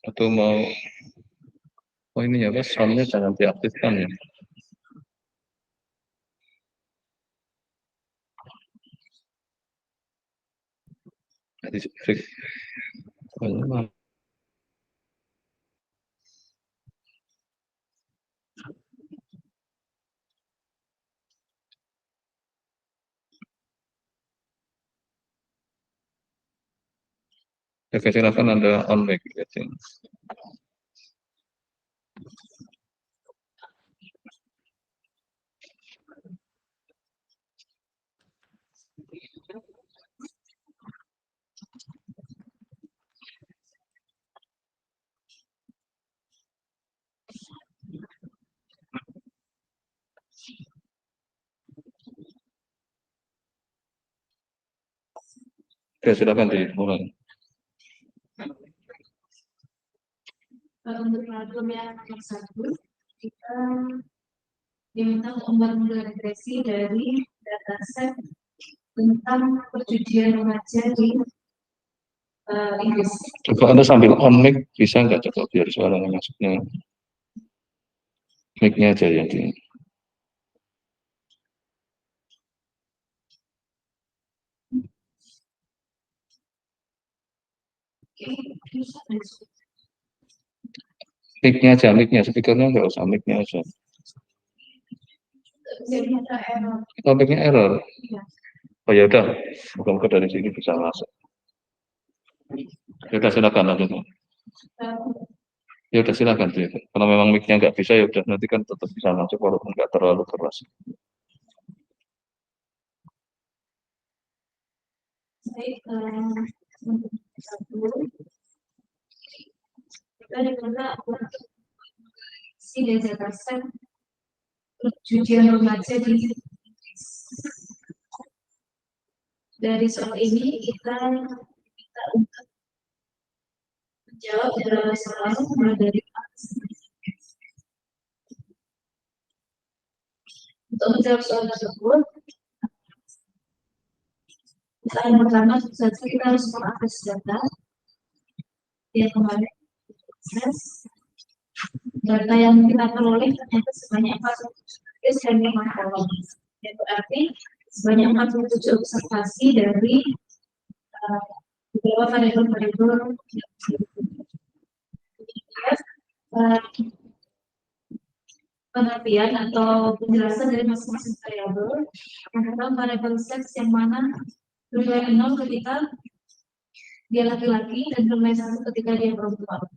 Atau mau, oh ini ya Mas, soundnya jangan diaktifkan ya. Jadi fix. Oke, silakan Anda on mic. Oke, silakan dimulai. Untuk problem yang nomor 1, kita diminta untuk membuat regresi dari dataset tentang perjudian remaja di Inggris. Coba Anda sambil on mic, bisa nggak coba biar suaranya masuknya. Mic-nya aja yang di. Mic-nya aja, mic-nya, speakernya nggak usah, mic-nya aja. Oh, mic-nya error. Oh ya udah, moga-moga dari sini bisa masuk. Ya udah silakan lanjut. Ya udah silakan sih. Kalau memang mic-nya nggak bisa ya udah nanti kan tetap bisa masuk walaupun nggak terlalu keras. Kita diminta untuk si dataset perjudian remaja di Inggris. Dari soal ini kita minta untuk menjawab dalam soal mulai dari untuk menjawab soal tersebut, yang pertama saja kita harus mengakses data yang kemarin data yang kita peroleh ternyata sebanyak 47 dan 5 kolom. Itu berarti sebanyak 47 observasi dari beberapa variabel-variabel. Pengertian atau penjelasan dari masing-masing variabel. Yang pertama variabel seks yang mana bernilai 0 ketika dia laki-laki dan bernilai 1 ketika dia perempuan.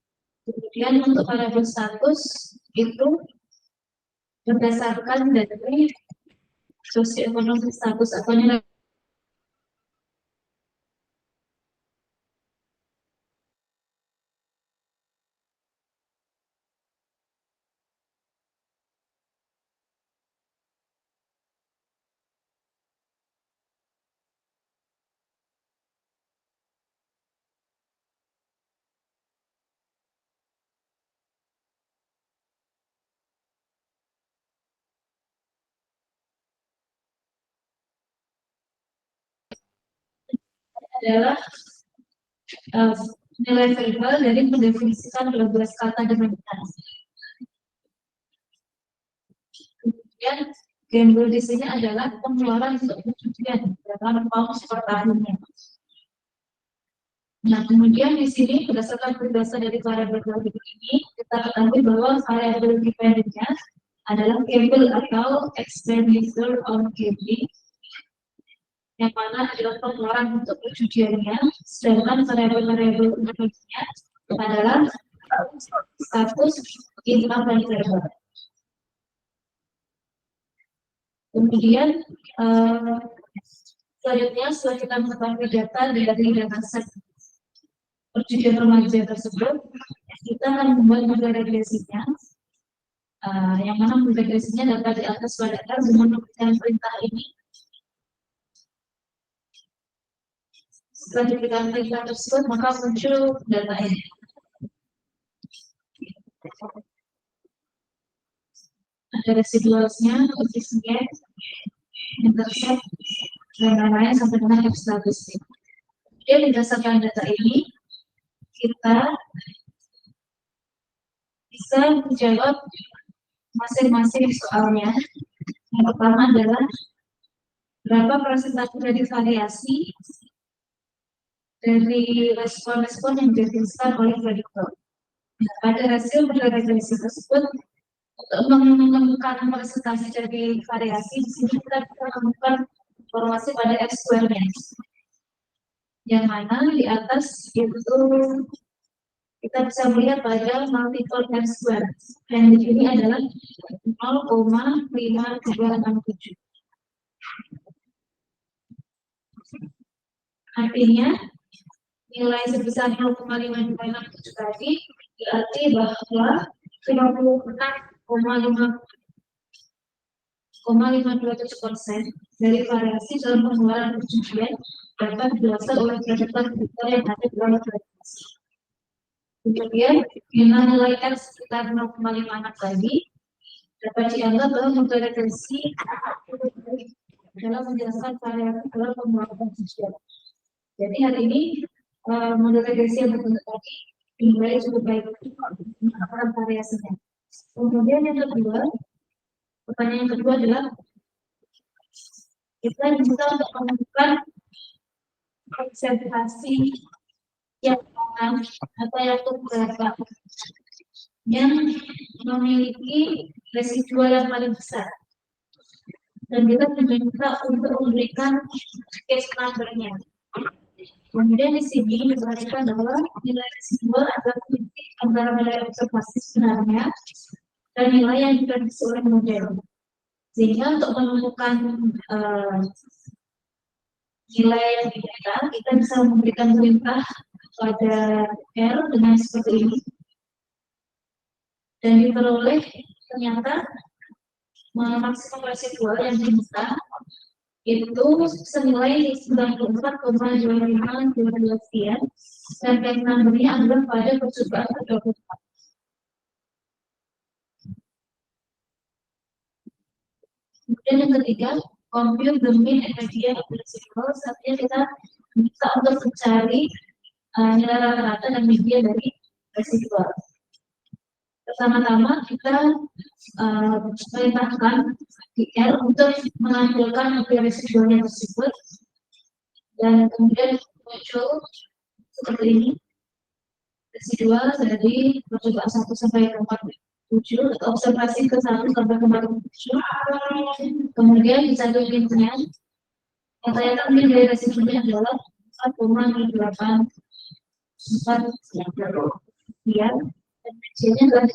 Kemudian untuk variabel status itu berdasarkan dari sosioekonomi status atau nilai adalah nilai verbal dari mendefinisikan 12 kata dengan benar. Kemudian gamble di sini adalah pengeluaran untuk perjudian dalam pounds per tahunnya. Nah, kemudian di sini berdasarkan penjelasan dari variabel ini, kita ketahui bahwa variabel dependennya adalah gamble atau expenditure on gambling, yang mana adalah pengeluaran untuk perjudiannya, sedangkan variabel-variabel independennya adalah status income dan labor. Kemudian selanjutnya setelah kita mengetahui data dari dataset perjudian remaja tersebut, kita akan membuat model regresinya, yang mana model regresinya dapat di atas pada R dengan menggunakan perintah ini. Setelah diberikan perintah tersebut, maka muncul data ini. Ada residualsnya, coefficient, intercept, dan lain-lain sampai dengan statistik. Kemudian berdasarkan data ini, kita bisa menjawab masing-masing soalnya. Yang pertama adalah berapa persentase dari variasi dari respon-respon yang dihasilkan oleh prediktor. Nah, pada hasil regresi tersebut, untuk menemukan persentase dari variasi, di sini kita bisa menemukan informasi pada F-square-nya. Yang mana di atas itu kita bisa melihat pada multiple F-square. Dan di sini adalah 0,5267. Artinya, nilai sebesar 0,5267 tadi berarti bahwa 56,527% dari variasi dalam pengeluaran perjudian dapat dijelaskan oleh prediktor yang ada di dalam variasi. Kemudian, dengan nilai X sekitar 0,56 tadi dapat dianggap bahwa memverifikasi dalam menjelaskan variasi dalam pengeluaran perjudian. Jadi hari ini model regresi yang berbentuk tadi dinilai cukup baik untuk variasinya. Kemudian yang kedua, pertanyaan yang kedua adalah kita bisa untuk menemukan konsentrasi yang aman atau yang berapa yang memiliki residual yang paling besar. Dan kita diminta untuk memberikan case number-nya. Kemudian di sini diperhatikan bahwa nilai residual adalah titik antara nilai observasi sebenarnya dan nilai yang diprediksi oleh model. Sehingga untuk menemukan nilai yang diberikan, kita bisa memberikan perintah pada R dengan seperti ini. Dan diperoleh ternyata maksimum residual yang diminta itu senilai 94,2522 sekian, dan case number-nya adalah pada percobaan ke-24. Kemudian yang ketiga, compute the mean and median of the residual. Artinya kita bisa untuk mencari nilai rata-rata dan median dari residual. Pertama-tama kita perintahkan R untuk mengambilkan nilai residualnya tersebut, dan kemudian muncul seperti ini residual dari percobaan 1 sampai 47 atau observasi ke 1 sampai 47. Kemudian di satu pintunya ternyata nilai residualnya adalah 4,844 sekian. Hasilnya adalah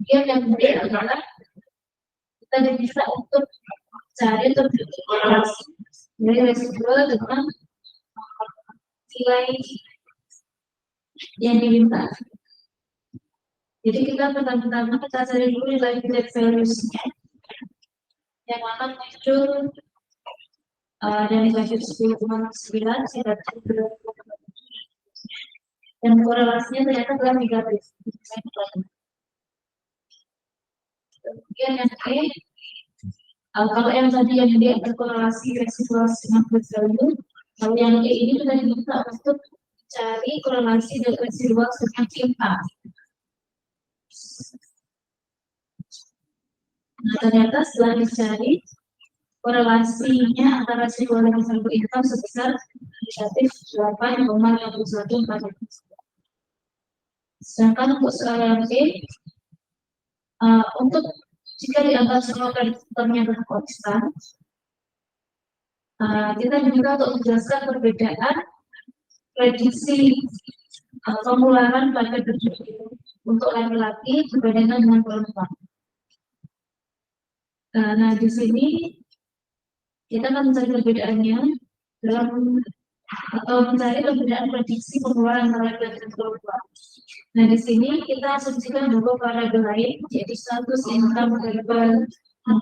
kemudian yang kemudian adalah kita bisa untuk cari atau berkorelasi nilai residual dengan nilai yang diminta. Jadi kita pertama-tama kita cari dulu nilai values-nya yang akan muncul dari negatif 10,9 dan korelasinya ternyata adalah negatif. Kemudian yang E, kalau yang tadi yang D berkorelasi residual dengan value, kalau yang E ini sudah diminta untuk cari korelasi dari residual dengan cinta. Nah, ternyata setelah dicari korelasinya antara residual dan saldo income sebesar negatif 8,51%. Sedangkan untuk soal yang B, untuk jika dianggap semua prediktornya adalah konstan, kita diminta untuk menjelaskan perbedaan prediksi pengeluaran pada perjudian untuk laki-laki berbandingkan dengan perempuan. Nah, di sini kita akan mencari perbedaannya dalam atau mencari perbedaan prediksi pengeluaran antara laki-laki dan perempuan. Nah, di sini kita asumsikan bahwa variabel lain, yaitu status income variable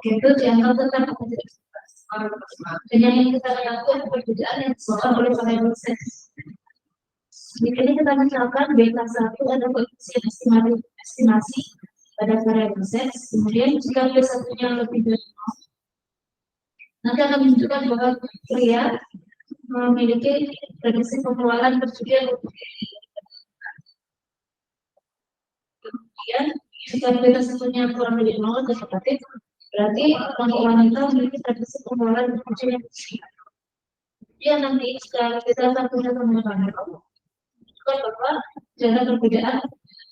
itu dianggap tetap tidak berubah. Dan yang kita lakukan perbedaan yang disebabkan oleh variabel sex. Di sini kita misalkan beta 1 ada koefisien estimasi pada variabel sex, kemudian jika B satunya lebih dari 0, nanti akan menunjukkan bahwa pria memiliki prediksi pengeluaran perjudian lebih. Kemudian jika beta satunya kurang dari 0 atau negatif, berarti kelompok wanita memiliki prediksi pengeluaran perjudian yang kecil. Ya nanti jika beta satunya sama-sama bahwa ada perbedaan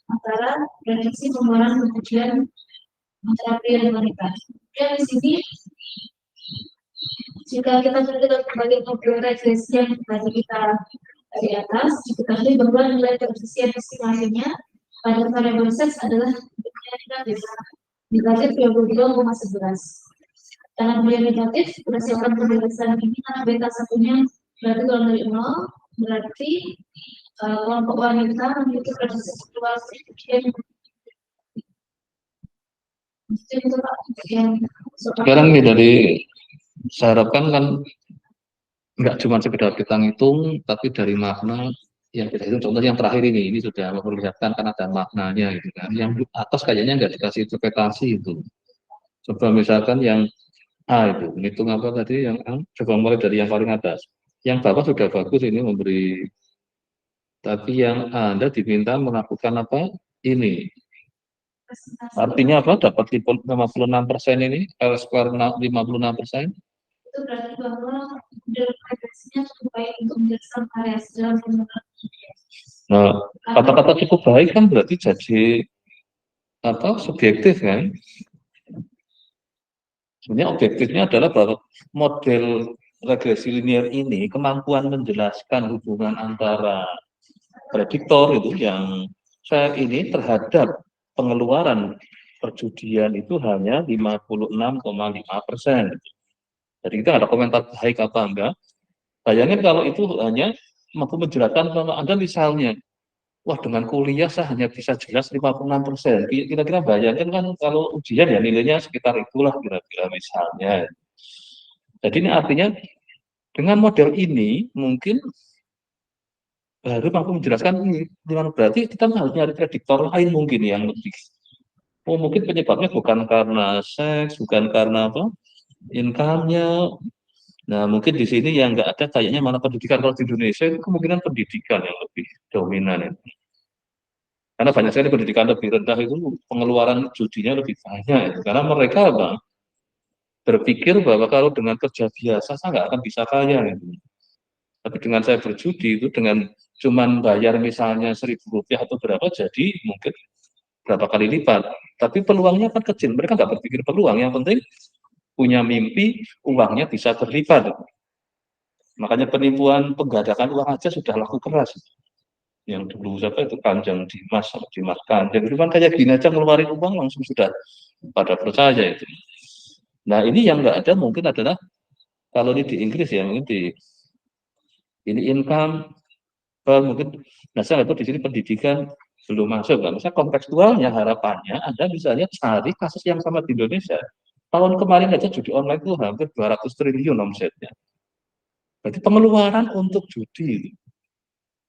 antara prediksi pengeluaran kemudian antara pria dan wanita. Dan di sini jika kita melihat kembali model regresi yang tadi kita dari atas, diketahui bahwa nilai koefisien estimasinya pada variabel sex adalah negatif 22,11. Karena kemudian negatif, berdasarkan penjelasan ini, karena beta satunya berarti kalau dari 0, berarti kelompok wanita memiliki prediksi situasi yang Sekarang nih dari saya harapkan kan nggak cuma sekedar kita ngitung, tapi dari makna yang kita hitung. Contoh yang terakhir ini sudah memperlihatkan kan ada maknanya gitu kan. Yang di atas kayaknya nggak dikasih interpretasi itu. Coba misalkan yang A itu, ngitung apa tadi yang A, coba mulai dari yang paling atas. Yang bawah sudah bagus ini memberi, tapi yang A, Anda diminta melakukan apa? Ini. Artinya apa? Dapat 56% ini, L square 56%. itu berarti bahwa regresinya cukup baik untuk menjelaskan variasi dalam penggunaan. Nah, kata-kata cukup baik kan berarti jadi apa? Subjektif kan? Sebenarnya objektifnya adalah bahwa model regresi linear ini kemampuan menjelaskan hubungan antara prediktor itu yang saya ini terhadap pengeluaran perjudian itu hanya 56,5%. Jadi kita ada komentar baik apa enggak. Bayangin kalau itu hanya mampu menjelaskan kalau Anda misalnya, wah dengan kuliah saya hanya bisa jelas 56%. Kira-kira bayangin kan kalau ujian ya nilainya sekitar itulah kira-kira misalnya. Jadi ini artinya dengan model ini mungkin baru mampu menjelaskan di mana berarti kita harus nyari prediktor lain mungkin yang lebih. Oh mungkin penyebabnya bukan karena seks, bukan karena apa income-nya. Nah mungkin di sini yang nggak ada kayaknya malah pendidikan. Kalau di Indonesia itu kemungkinan pendidikan yang lebih dominan ya. Karena banyak sekali pendidikan lebih rendah itu pengeluaran judinya lebih banyak itu. Karena mereka apa, berpikir bahwa kalau dengan kerja biasa saya nggak akan bisa kaya gitu. Tapi dengan saya berjudi itu dengan cuman bayar misalnya Rp1.000 atau berapa jadi mungkin berapa kali lipat. Tapi peluangnya kan kecil. Mereka nggak berpikir peluang. Yang penting punya mimpi uangnya bisa berlipat. Makanya penipuan penggadakan uang aja sudah laku keras. Yang dulu siapa itu Kanjeng Dimas Kanjeng itu kan kayak gini aja ngeluarin uang langsung sudah pada percaya itu. Nah ini yang nggak ada mungkin adalah kalau ini di Inggris ya mungkin di ini income mungkin nah saya itu di sini pendidikan belum masuk kan. Misalnya kontekstualnya harapannya Anda misalnya cari kasus yang sama di Indonesia. Tahun kemarin aja judi online itu hampir 200 triliun omsetnya. Berarti pengeluaran untuk judi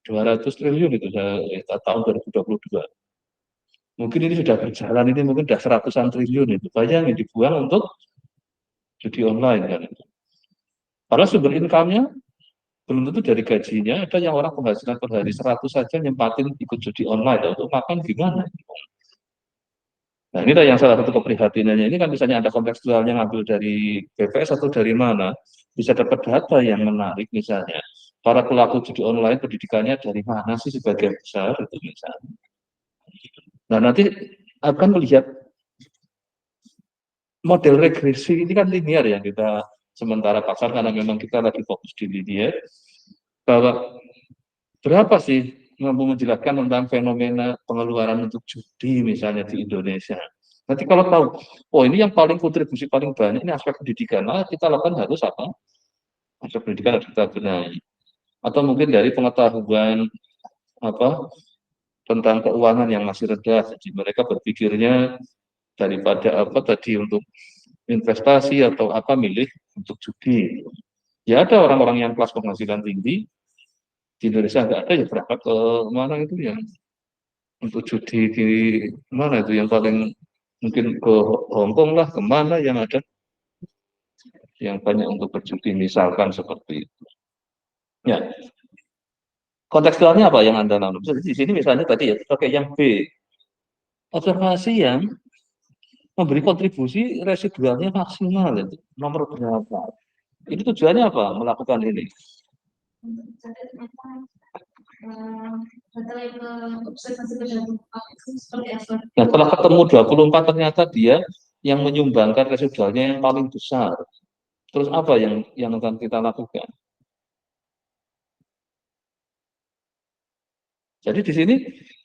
200 triliun itu tahun 2022. Mungkin ini sudah berjalan ini mungkin sudah seratusan triliun itu. Bayangin dibuang untuk judi online kan. Padahal sumber income-nya belum tentu dari gajinya, ada yang orang penghasilan per hari 100 saja nyempatin ikut judi online, untuk makan gimana? Nah ini yang salah satu keprihatinannya, ini kan misalnya ada kontekstualnya ngambil dari BPS atau dari mana, bisa dapat data yang menarik misalnya, para pelaku judi online pendidikannya dari mana sih sebagian besar, itu misalnya. Nah nanti akan melihat model regresi ini kan linear ya kita sementara pasar karena memang kita lagi fokus di linear, bahwa berapa sih mampu menjelaskan tentang fenomena pengeluaran untuk judi misalnya di Indonesia. Nanti kalau tahu, oh ini yang paling kontribusi paling banyak ini aspek pendidikan, nah kita lakukan harus apa? Aspek pendidikan harus kita benahi. Atau mungkin dari pengetahuan apa tentang keuangan yang masih rendah, jadi mereka berpikirnya daripada apa tadi untuk investasi atau apa milih untuk judi. Ya ada orang-orang yang kelas penghasilan tinggi di Indonesia nggak ada ya berangkat ke mana itu ya untuk judi di mana itu yang paling mungkin ke Hong Kong lah kemana yang ada yang banyak untuk berjudi misalkan seperti itu. Ya, kontekstualnya apa yang Anda nanam? Jadi di sini misalnya tadi ya pakai yang B, observasi yang memberi kontribusi residualnya maksimal itu nomor berapa? Ini tujuannya apa melakukan ini? Nah, setelah ketemu 24 ternyata dia yang menyumbangkan residualnya yang paling besar. Terus apa yang akan kita lakukan? Jadi di sini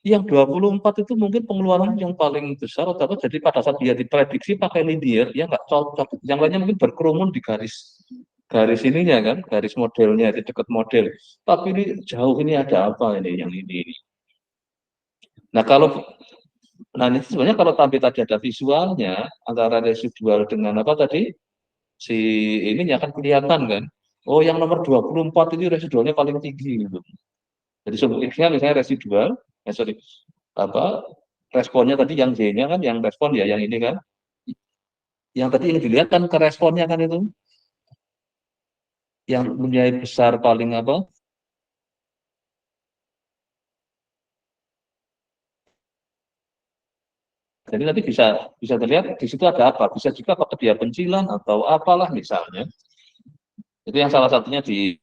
yang 24 itu mungkin pengeluaran yang paling besar atau jadi pada saat dia diprediksi pakai linear dia nggak cocok. Yang lainnya mungkin berkerumun di garis garis ininya kan, garis modelnya di dekat model. Tapi ini jauh ini ada apa ini yang ini. Nah kalau nah ini sebenarnya kalau tampil tadi ada visualnya antara residual dengan apa tadi si ininya akan kelihatan kan. Oh yang nomor 24 ini residualnya paling tinggi gitu. Jadi sumbernya misalnya residual, sorry, apa responnya tadi yang J-nya kan, yang respon ya yang ini kan, yang tadi yang dilihat kan ke responnya kan itu, yang punya besar paling apa? Jadi nanti bisa bisa terlihat di situ ada apa? Bisa juga apakah dia pencilan atau apalah misalnya. Itu yang salah satunya di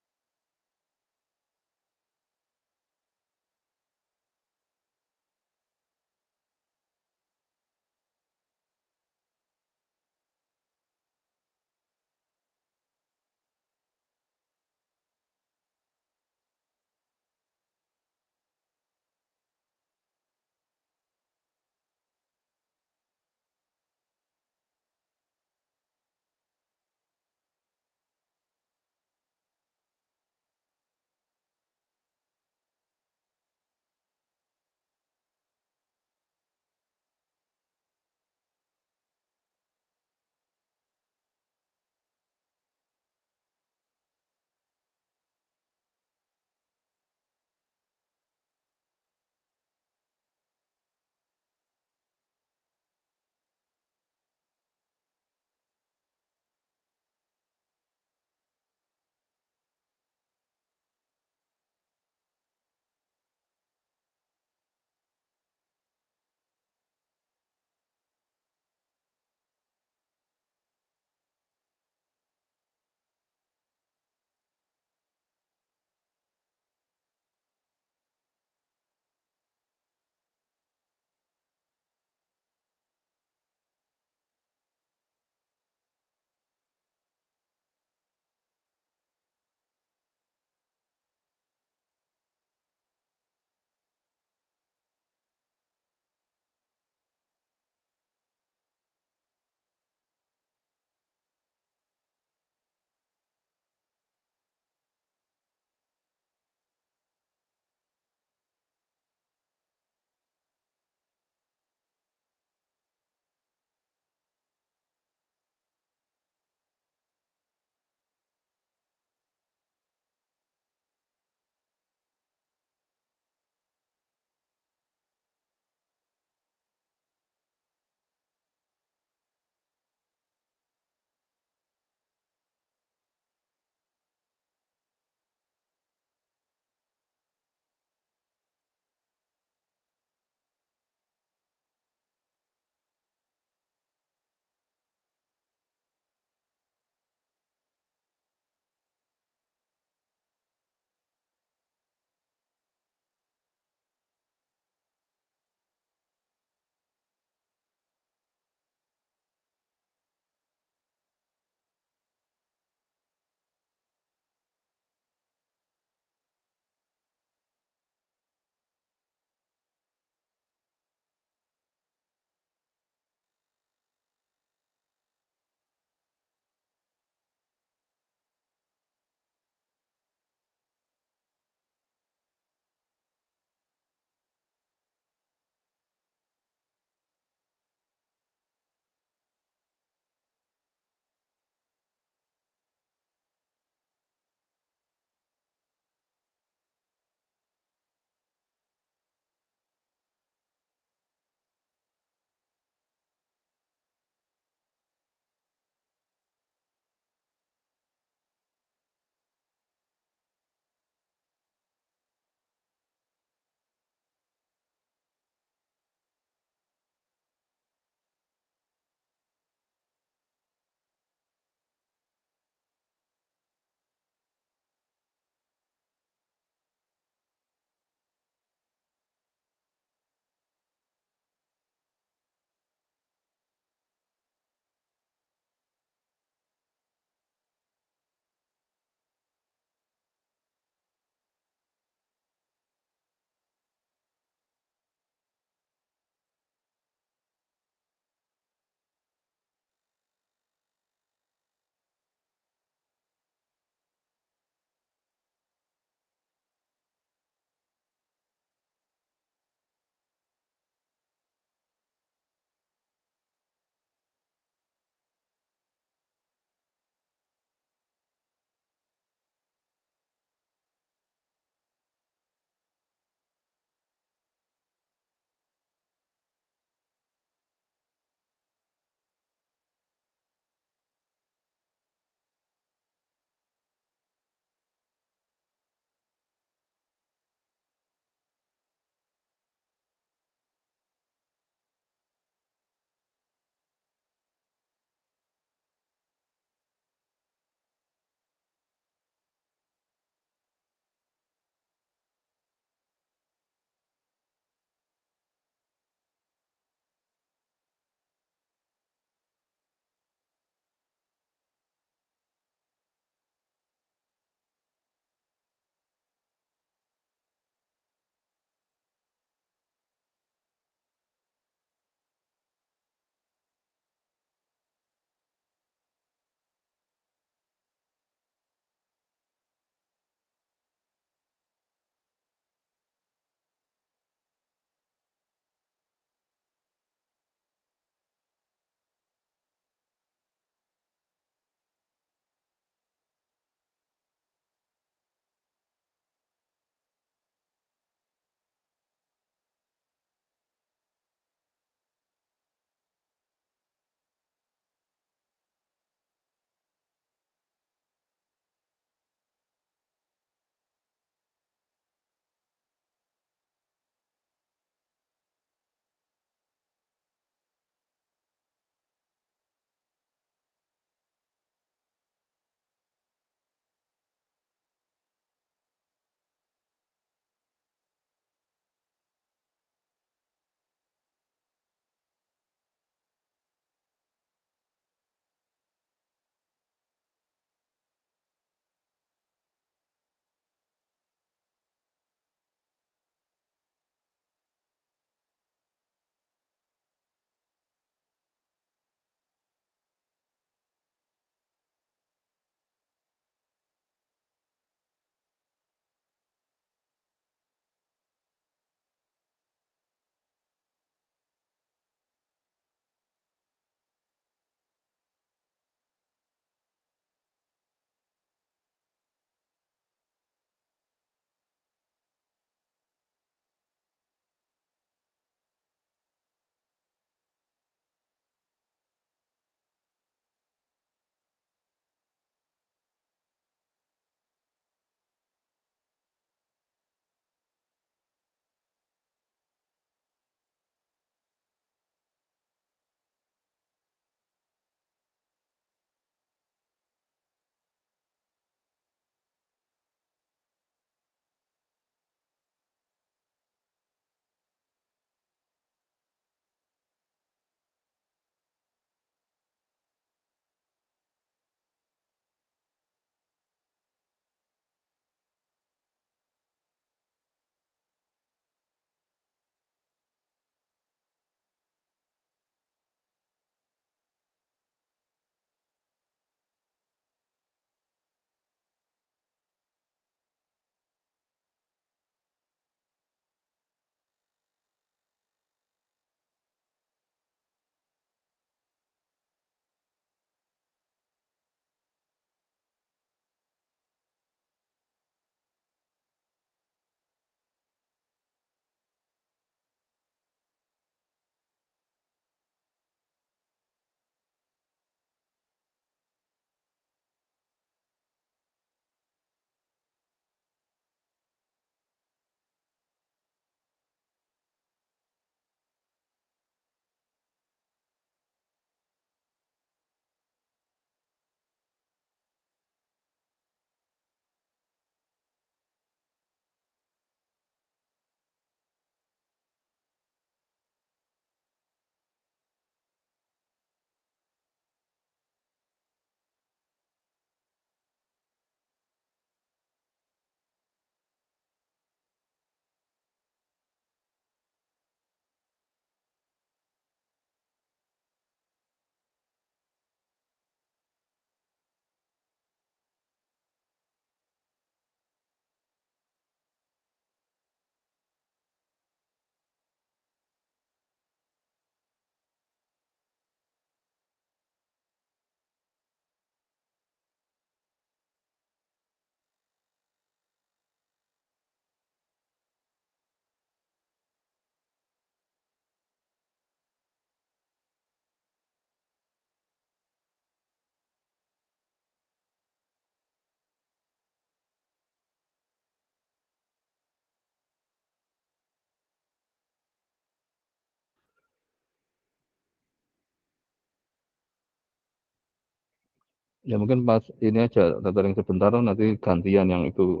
Ya mungkin pas ini aja tethering sebentar, nanti gantian yang itu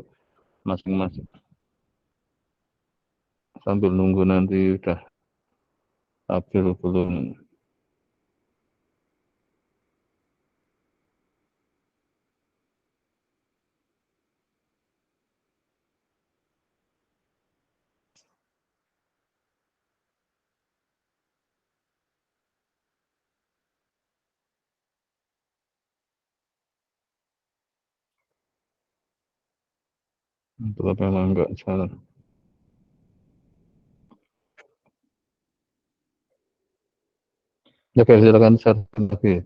masing-masing. Sambil nunggu nanti udah stabil belum. Itu apa memang enggak jalan. Ya, oke, silakan share lagi.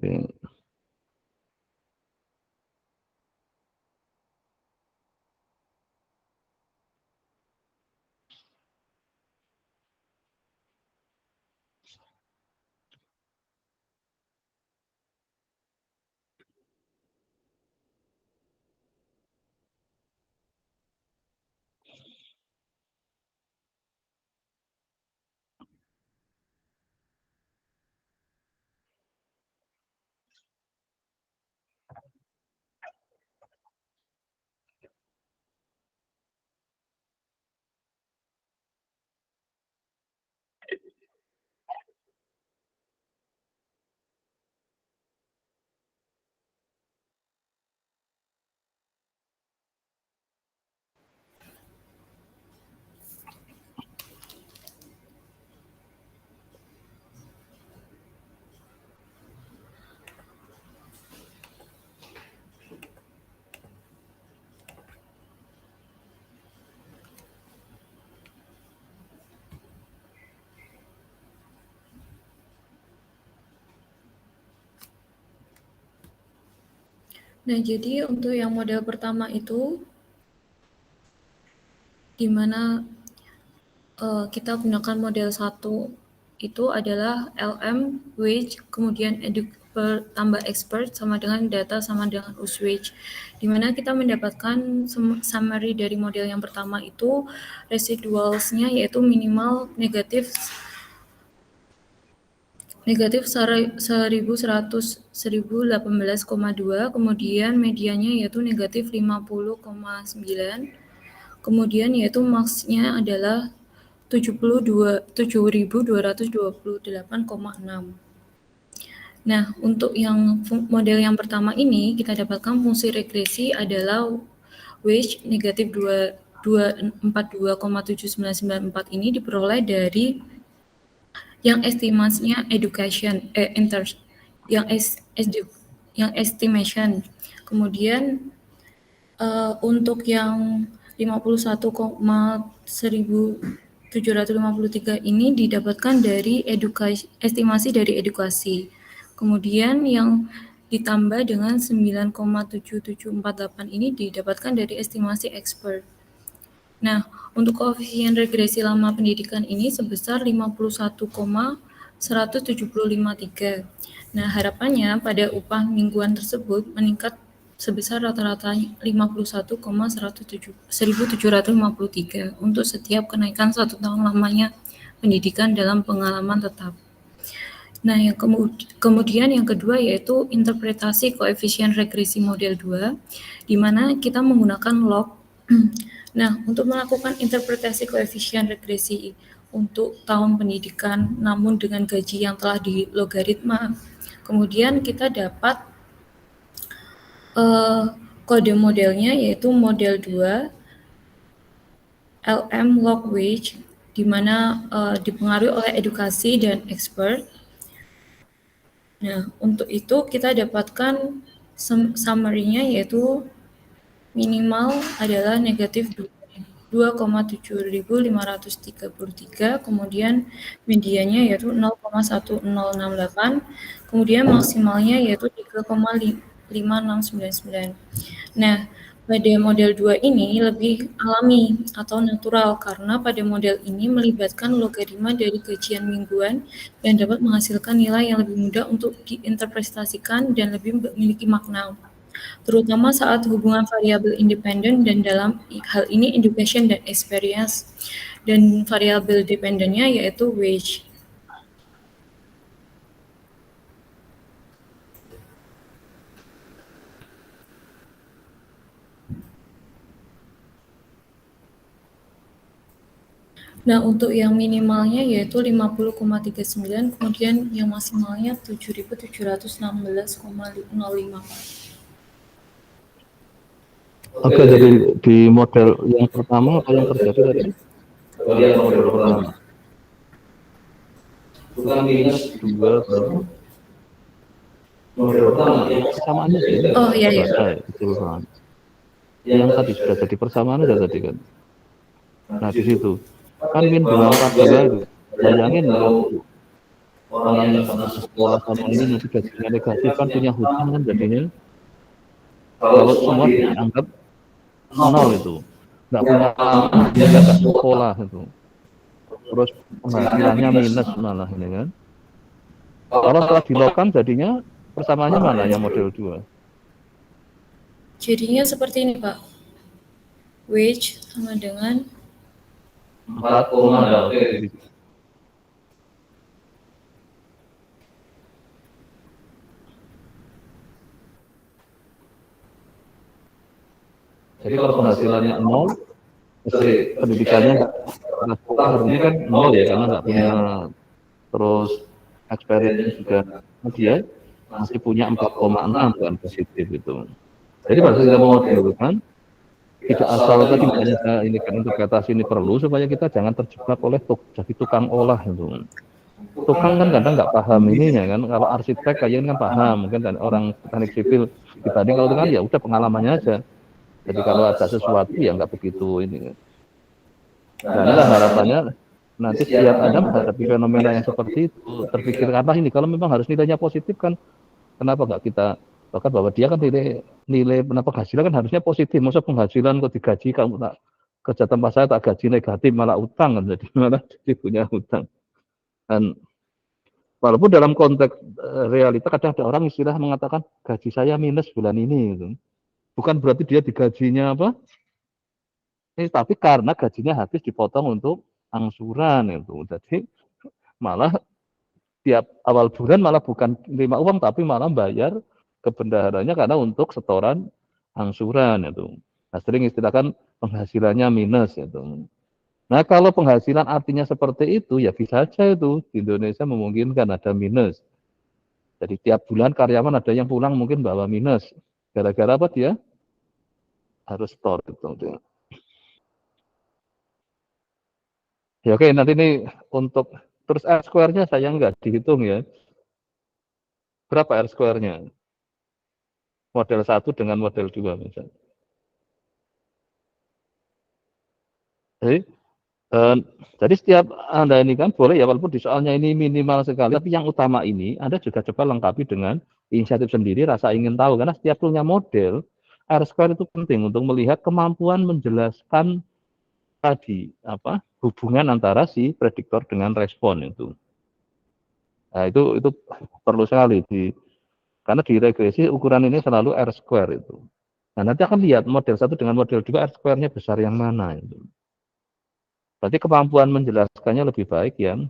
Nah, jadi untuk yang model pertama itu, di mana kita gunakan model 1 itu adalah LM, wage, kemudian tambah expert sama dengan data sama dengan uswage, di mana kita mendapatkan summary dari model yang pertama itu residualsnya yaitu minimal negatif 1118,2, kemudian medianya yaitu negatif 50,9, kemudian yaitu max-nya adalah 7.228,6. Nah, untuk yang model yang pertama ini kita dapatkan fungsi regresi adalah wage negatif 242,7994 ini diperoleh dari yang estimasinya yang estimation. Kemudian untuk yang 51,1753 ini didapatkan dari estimasi dari edukasi. Kemudian yang ditambah dengan 9,7748 ini didapatkan dari estimasi expert. Nah, untuk koefisien regresi lama pendidikan ini sebesar 51,1753. Nah, harapannya pada upah mingguan tersebut meningkat sebesar rata-rata 51,1753 untuk setiap kenaikan 1 tahun lamanya pendidikan dalam pengalaman tetap. Nah, yang kemudian yang kedua yaitu interpretasi koefisien regresi model 2, di mana kita menggunakan log. Nah, untuk melakukan interpretasi koefisien regresi untuk tahun pendidikan namun dengan gaji yang telah dilogaritma, kemudian kita dapat kode modelnya yaitu model 2 LM log wage, di mana dipengaruhi oleh edukasi dan expert. Nah, untuk itu kita dapatkan summary-nya yaitu minimal adalah negatif 2,7533, kemudian medianya yaitu 0,1068, kemudian maksimalnya yaitu 3,5699. Nah, pada model 2 ini lebih alami atau natural karena pada model ini melibatkan logaritma dari kajian mingguan yang dapat menghasilkan nilai yang lebih mudah untuk diinterpretasikan dan lebih memiliki makna, terutama saat hubungan variabel independen dan dalam hal ini education dan experience, dan variabel dependennya yaitu wage. Nah, untuk yang minimalnya yaitu 50,39, kemudian yang maksimalnya 7.716,05. Oke, jadi di model yang pertama apa yang terjadi tadi? Lihat model pertama. Bukan minus 2 berapa? Model pertama, yang persamaannya sih. Oh iya, iya. Kecil banget. Yang tadi sudah jadi persamaan aja tadi kan. Nah, di situ. Kan min 242 itu. Bayangin kalau orang yang satu sekolah sama ini nanti gajinya negatif kan punya hutang kan jadinya. Kalau semua dianggap nol itu. Nggak punya anak, dia nggak sekolah itu. Terus penghasilannya minus malah ini kan. Kalau setelah dilakukan jadinya persamaannya mana yang model 2? Jadinya seperti ini, Pak. Wage sama dengan 4, oke. Jadi kalau penghasilannya 0, pendidikannya nggak sekolah harusnya kan 0 ya, karena nggak punya terus experience juga. Dia masih punya 4,6 kan positif itu. Jadi pada saat kita memodelkan, tidak asal tadi makanya saya ini kan interpretasi ini perlu supaya kita jangan terjebak oleh jadi tukang olah itu. Tukang kan kadang nggak paham ininya kan. Kalau arsitek kayaknya kan paham, mungkin kan orang teknik sipil dibanding kalau dengan ya udah pengalamannya aja. Jadi kalau ada sesuatu ya nggak begitu ini kan. Nah inilah harapannya nanti setiap Anda menghadapi fenomena yang seperti itu terpikir karena ini kalau memang harus nilainya positif kan kenapa nggak kita bahkan bahwa dia kan nilai penghasilan kan harusnya positif. Masa penghasilan kok digaji kamu tak kerja tempat saya tak gaji negatif malah utang kan jadi malah jadi punya utang. Dan walaupun dalam konteks realita kadang ada orang istilah mengatakan gaji saya minus bulan ini gitu. Bukan berarti dia digajinya apa? Tapi karena gajinya habis dipotong untuk angsuran itu. Jadi malah tiap awal bulan malah bukan terima uang tapi malah bayar ke bendaharanya karena untuk setoran angsuran itu. Nah, sering istilahkan penghasilannya minus itu. Nah, kalau penghasilan artinya seperti itu ya bisa saja itu di Indonesia memungkinkan ada minus. Jadi tiap bulan karyawan ada yang pulang mungkin bawa minus. Gara-gara apa dia? Harus store itu. Ya oke, nanti ini untuk terus R square-nya saya nggak dihitung ya. Berapa R square-nya? Model 1 dengan model 2 misalnya. Jadi, jadi setiap Anda ini kan boleh ya walaupun di soalnya ini minimal sekali, tapi yang utama ini Anda juga coba lengkapi dengan inisiatif sendiri, rasa ingin tahu karena setiap punya model R square itu penting untuk melihat kemampuan menjelaskan tadi apa hubungan antara si prediktor dengan respon itu. Nah, itu perlu sekali karena di regresi ukuran ini selalu R square itu. Nah, nanti akan lihat model 1 dengan model 2 R square-nya besar yang mana itu. Berarti kemampuan menjelaskannya lebih baik yang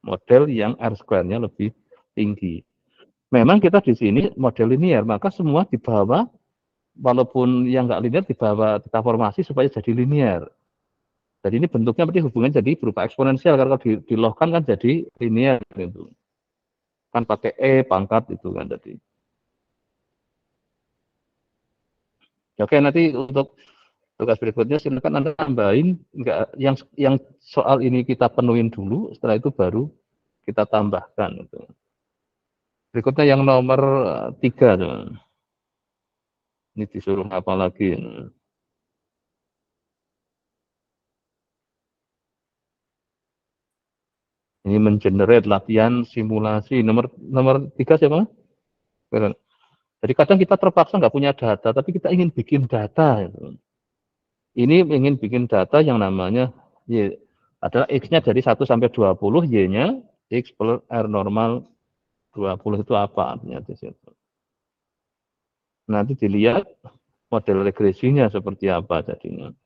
model yang R square-nya lebih tinggi. Memang kita di sini model linear, maka semua di bawah, walaupun yang nggak linear di bawah kita formasi supaya jadi linear. Jadi ini bentuknya berarti hubungannya jadi berupa eksponensial, karena kalau dilogkan kan jadi linear gitu. Kan pakai E pangkat itu kan tadi. Oke, nanti untuk tugas berikutnya silakan Anda tambahin enggak yang soal ini kita penuhin dulu, setelah itu baru kita tambahkan itu. Berikutnya yang nomor 3 tuh. Ini disuruh apa lagi? Ini mengenerate latihan simulasi. Nomor 3 siapa? Jadi kadang kita terpaksa nggak punya data, tapi kita ingin bikin data. Gitu. Ini ingin bikin data yang namanya Y adalah X-nya dari 1 sampai 20, Y-nya X per R normal 20 itu apa artinya di situ. Nanti dilihat model regresinya seperti apa jadinya.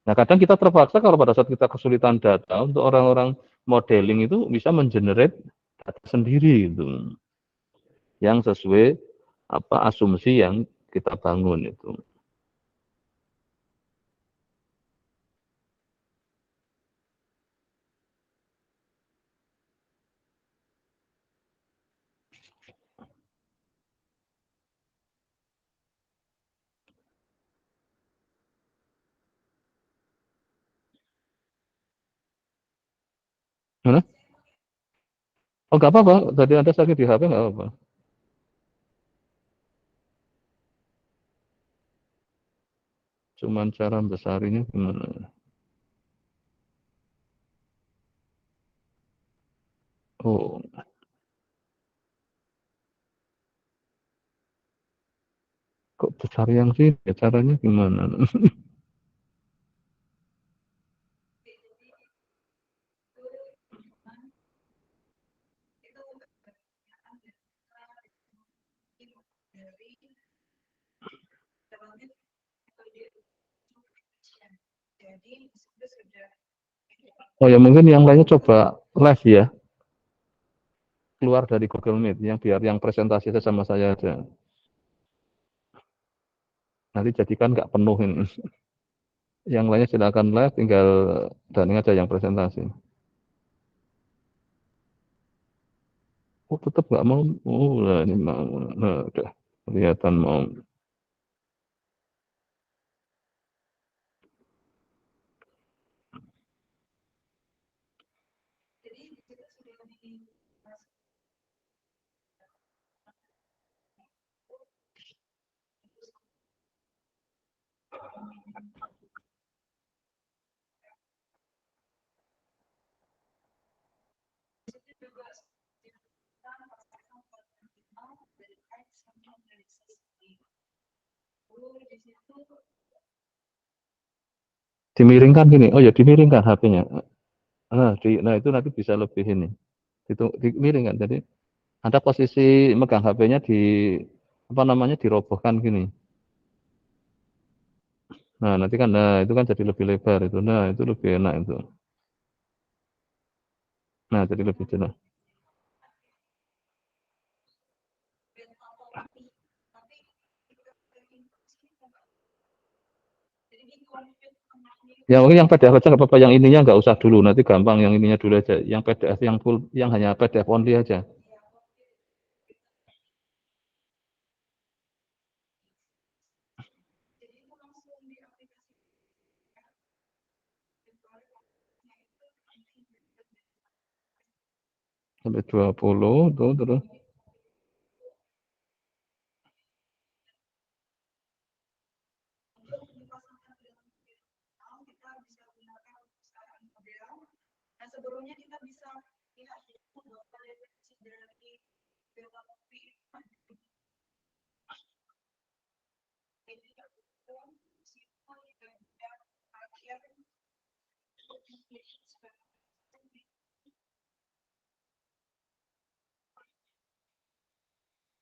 Nah, kadang kita terpaksa kalau pada saat kita kesulitan data untuk orang-orang modeling itu bisa mengenerate data sendiri itu. Yang sesuai apa asumsi yang kita bangun itu. Mana? Oh, nggak apa-apa. Tadi Anda sakit di HP nggak apa-apa. Cuman cara besarinya gimana? Oh, kok besar yang sih? Ya, caranya gimana? Oh ya, mungkin yang lainnya coba live ya, keluar dari Google Meet, yang biar yang presentasi sama saya aja. Nanti jadikan nggak penuhin. Yang lainnya silakan live, tinggal Dani aja yang presentasi. Oh, tetap nggak mau. Oh, lah ini mau. Nah, udah kelihatan mau. Dimiringkan gini. Oh ya, dimiringkan HP-nya. Nah, itu nanti bisa lebih ini. Dimiringkan. Jadi Anda posisi megang HP-nya di apa namanya dirobohkan gini. Nah, nanti kan itu kan jadi lebih lebar itu. Nah, itu lebih enak itu. Nah, jadi lebih jelas. Ya mungkin yang PDF aja nggak apa-apa, yang ininya nggak usah dulu, nanti gampang yang ininya dulu aja. Yang PDF yang full, yang hanya PDF only aja. Sampai 20 tuh terus.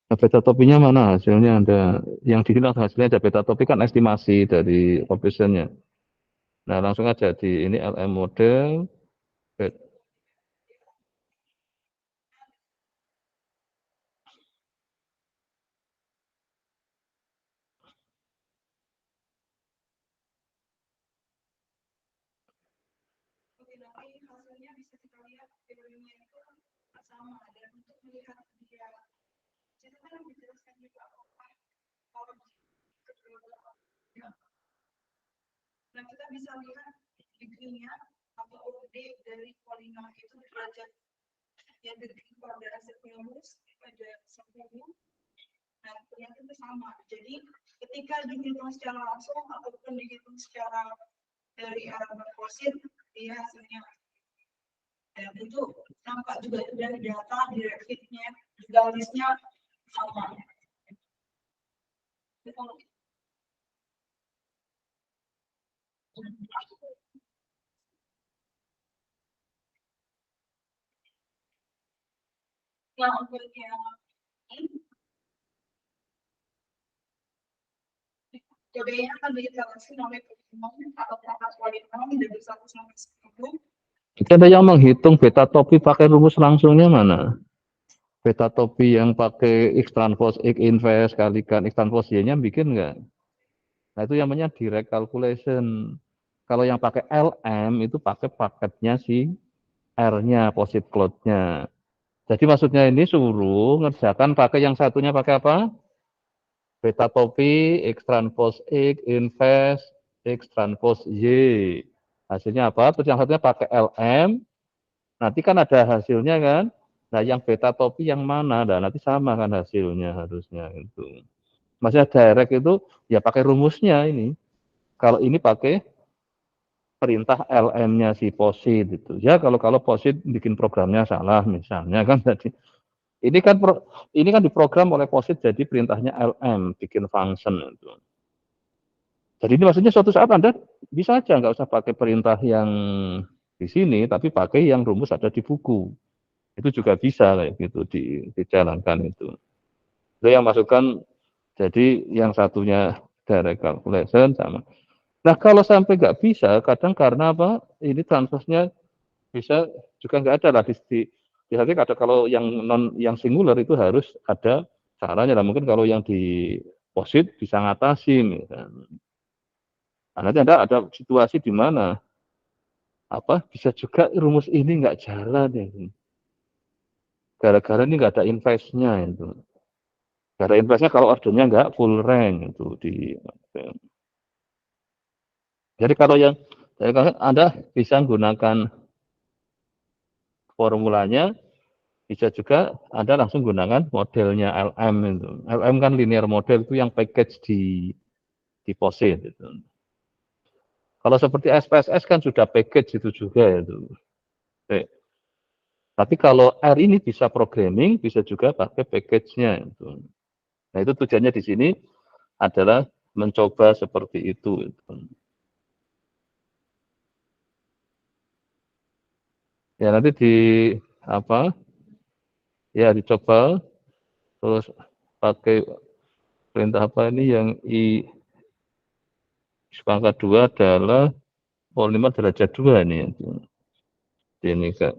Nah, beta topinya mana hasilnya ada yang di sini hasilnya ada beta topi kan estimasi dari coefficientnya. Nah langsung aja di ini LM model. Jadi ada yang menghitung beta topi pakai rumus langsungnya mana? Beta topi yang pakai X transpose X inverse kalikan X transpose Y-nya bikin nggak? Nah itu yang namanya direct calculation. Kalau yang pakai LM itu pakai paketnya si R-nya, posit cloud-nya. Jadi maksudnya ini suruh ngerjakan pakai yang satunya pakai apa? Beta topi, X transpose X, inverse, X transpose Y. Hasilnya apa? Terus yang satunya pakai LM, Nanti kan ada hasilnya kan. Nah, yang beta topi yang mana? Nah, nanti sama kan hasilnya harusnya itu. Maksudnya direct itu ya pakai rumusnya ini. Kalau ini pakai perintah LM-nya si POSIT itu. Ya kalau POSIT bikin programnya salah misalnya kan tadi. Ini kan diprogram oleh POSIT jadi perintahnya LM bikin function itu. Jadi ini maksudnya suatu saat Anda bisa aja nggak usah pakai perintah yang di sini, tapi pakai yang rumus ada di buku. Itu juga bisa kayak gitu dijalankan itu. Itu yang masukkan jadi yang satunya direct calculation sama. Nah kalau sampai nggak bisa, kadang karena apa? Ini transfernya bisa juga nggak ada lah di ada kalau yang singular itu harus ada caranya lah. Mungkin kalau yang di posit bisa ngatasin. Nah, nanti ada situasi di mana apa bisa juga rumus ini nggak jalan ya. Gara-gara ini nggak ada investnya itu. Gara investnya kalau ordernya nggak full rank itu di. Jadi kalau Anda bisa menggunakan formulanya, bisa juga Anda langsung gunakan modelnya LM itu. LM kan linear model itu yang package di POSIT itu. Kalau seperti SPSS kan sudah package itu juga itu. Oke. Tapi kalau R ini bisa programming, bisa juga pakai package-nya itu. Nah, itu tujuannya di sini adalah mencoba seperti itu. Ya nanti apa? Ya dicoba terus pakai perintah apa ini yang pangkat 2 adalah polimer derajat 2 ini. Ini kan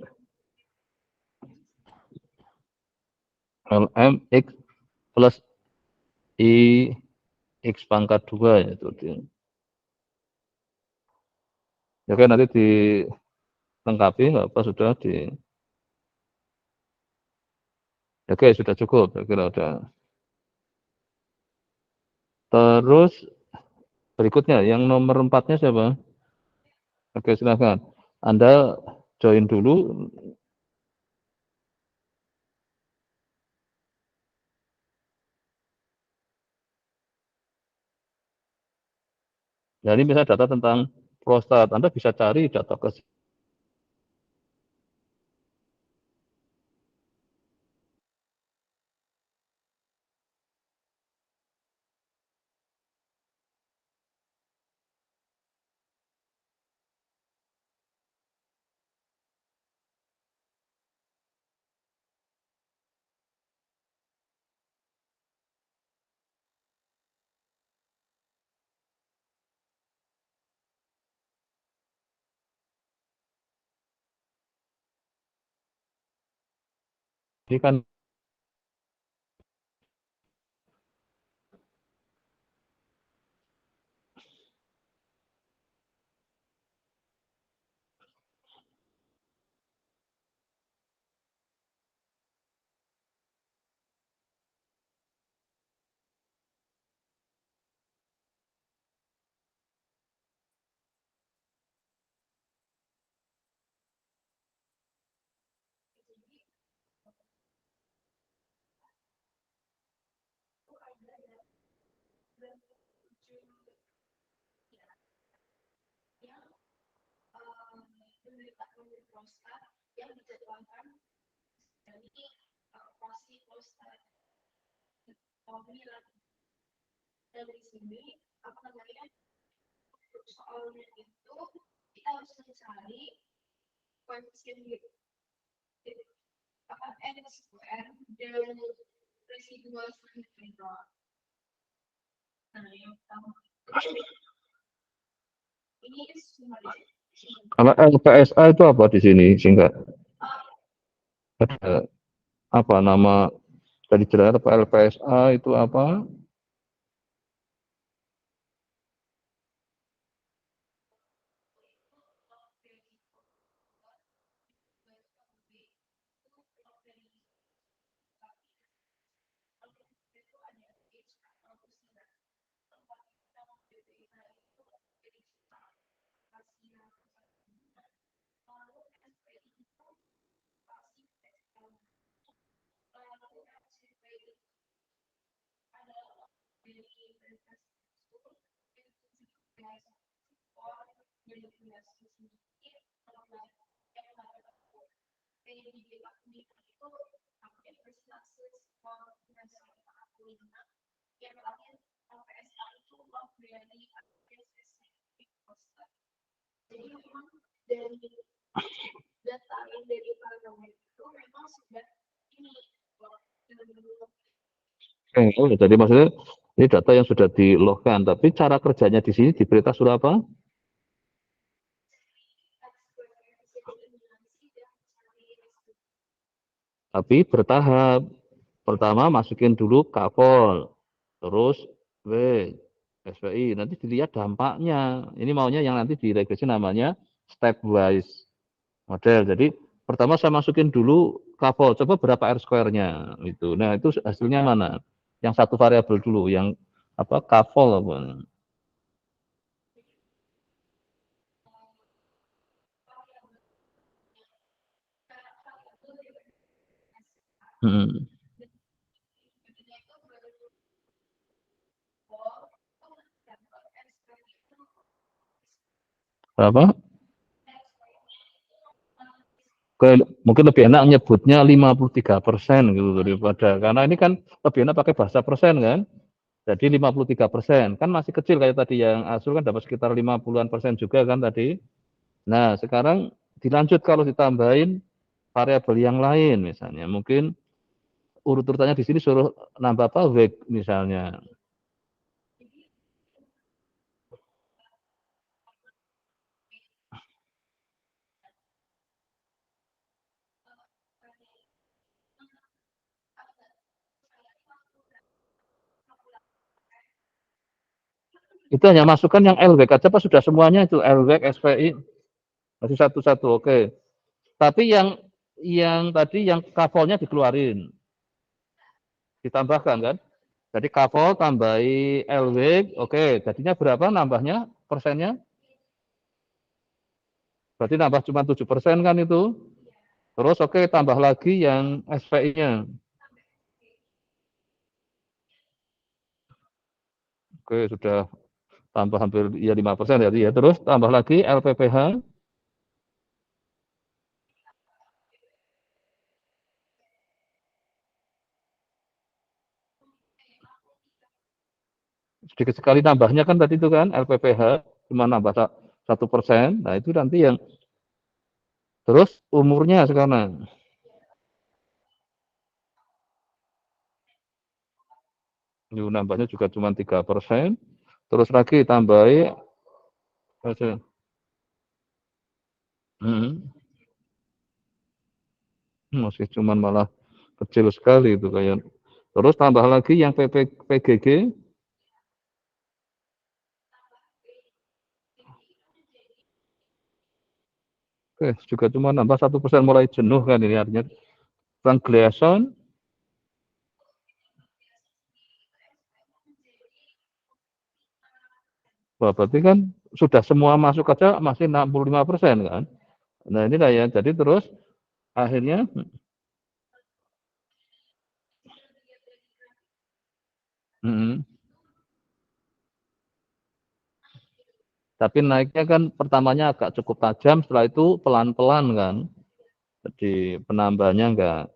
LM X plus I X pangkat 2 ya itu. Ya kan nanti dilengkapi nggak apa sudah oke sudah cukup saya kira udah. Terus berikutnya yang nomor 4-nya siapa? Oke silakan. Anda join dulu. Ya ini misalnya data tentang prostat. Anda bisa cari data ke ini kan dari sini apa namanya soalnya itu kita harus mencari koefisien apa n square dan residual integral. Nah, yang pertama ini semua kalau LPSA itu apa di sini singkat? Ada apa nama dari jelas apa LPSA itu apa? Jadi maksudnya ini data yang sudah di-logkan, tapi cara kerjanya di sini di perintah sudah apa? Tapi bertahap. Pertama masukin dulu kafol, terus W, SPI. Nanti dilihat dampaknya. Ini maunya yang nanti diregresi namanya stepwise model. Jadi pertama saya masukin dulu kafol, coba berapa R square-nya itu. Nah, itu hasilnya mana? Yang satu variabel dulu, yang apa kafol apa? Hmm. Berapa? Mungkin lebih enak nyebutnya 53% gitu daripada, karena ini kan lebih enak pakai bahasa persen kan. Jadi 53%, kan masih kecil kayak tadi yang Azul kan dapat sekitar 50-an% juga kan tadi. Nah, sekarang dilanjut kalau ditambahin variabel yang lain misalnya. Mungkin urut-urutannya di sini suruh nambah apa? Weight misalnya. Itu hanya masukkan yang LWEC aja apa sudah semuanya itu LWEC, SPI? Masih satu-satu, oke. Tapi yang tadi yang kavolnya dikeluarin, ditambahkan kan? Jadi kavol tambahi LW, oke. Jadinya berapa nambahnya persennya? Berarti nambah cuma 7% kan itu. Terus oke tambah lagi yang SPI-nya. Oke sudah tambah hampir ya 5% ya. Terus tambah lagi LPPH. Sedikit sekali nambahnya kan tadi itu kan LPPH cuma nambah 1%. Nah itu nanti yang terus umurnya sekarang. Ini nambahnya juga cuma 3%. Terus lagi tambahi masih cuman malah kecil sekali itu kayak. Terus tambah lagi yang PGG. Oke, juga cuma nambah 1%, mulai jenuh kan ini artinya. Bang Gleason. Wah, berarti kan sudah semua masuk aja masih 65% kan. Nah ini lah ya, jadi terus akhirnya tapi naiknya kan pertamanya agak cukup tajam, setelah itu pelan-pelan kan. Jadi penambahannya enggak.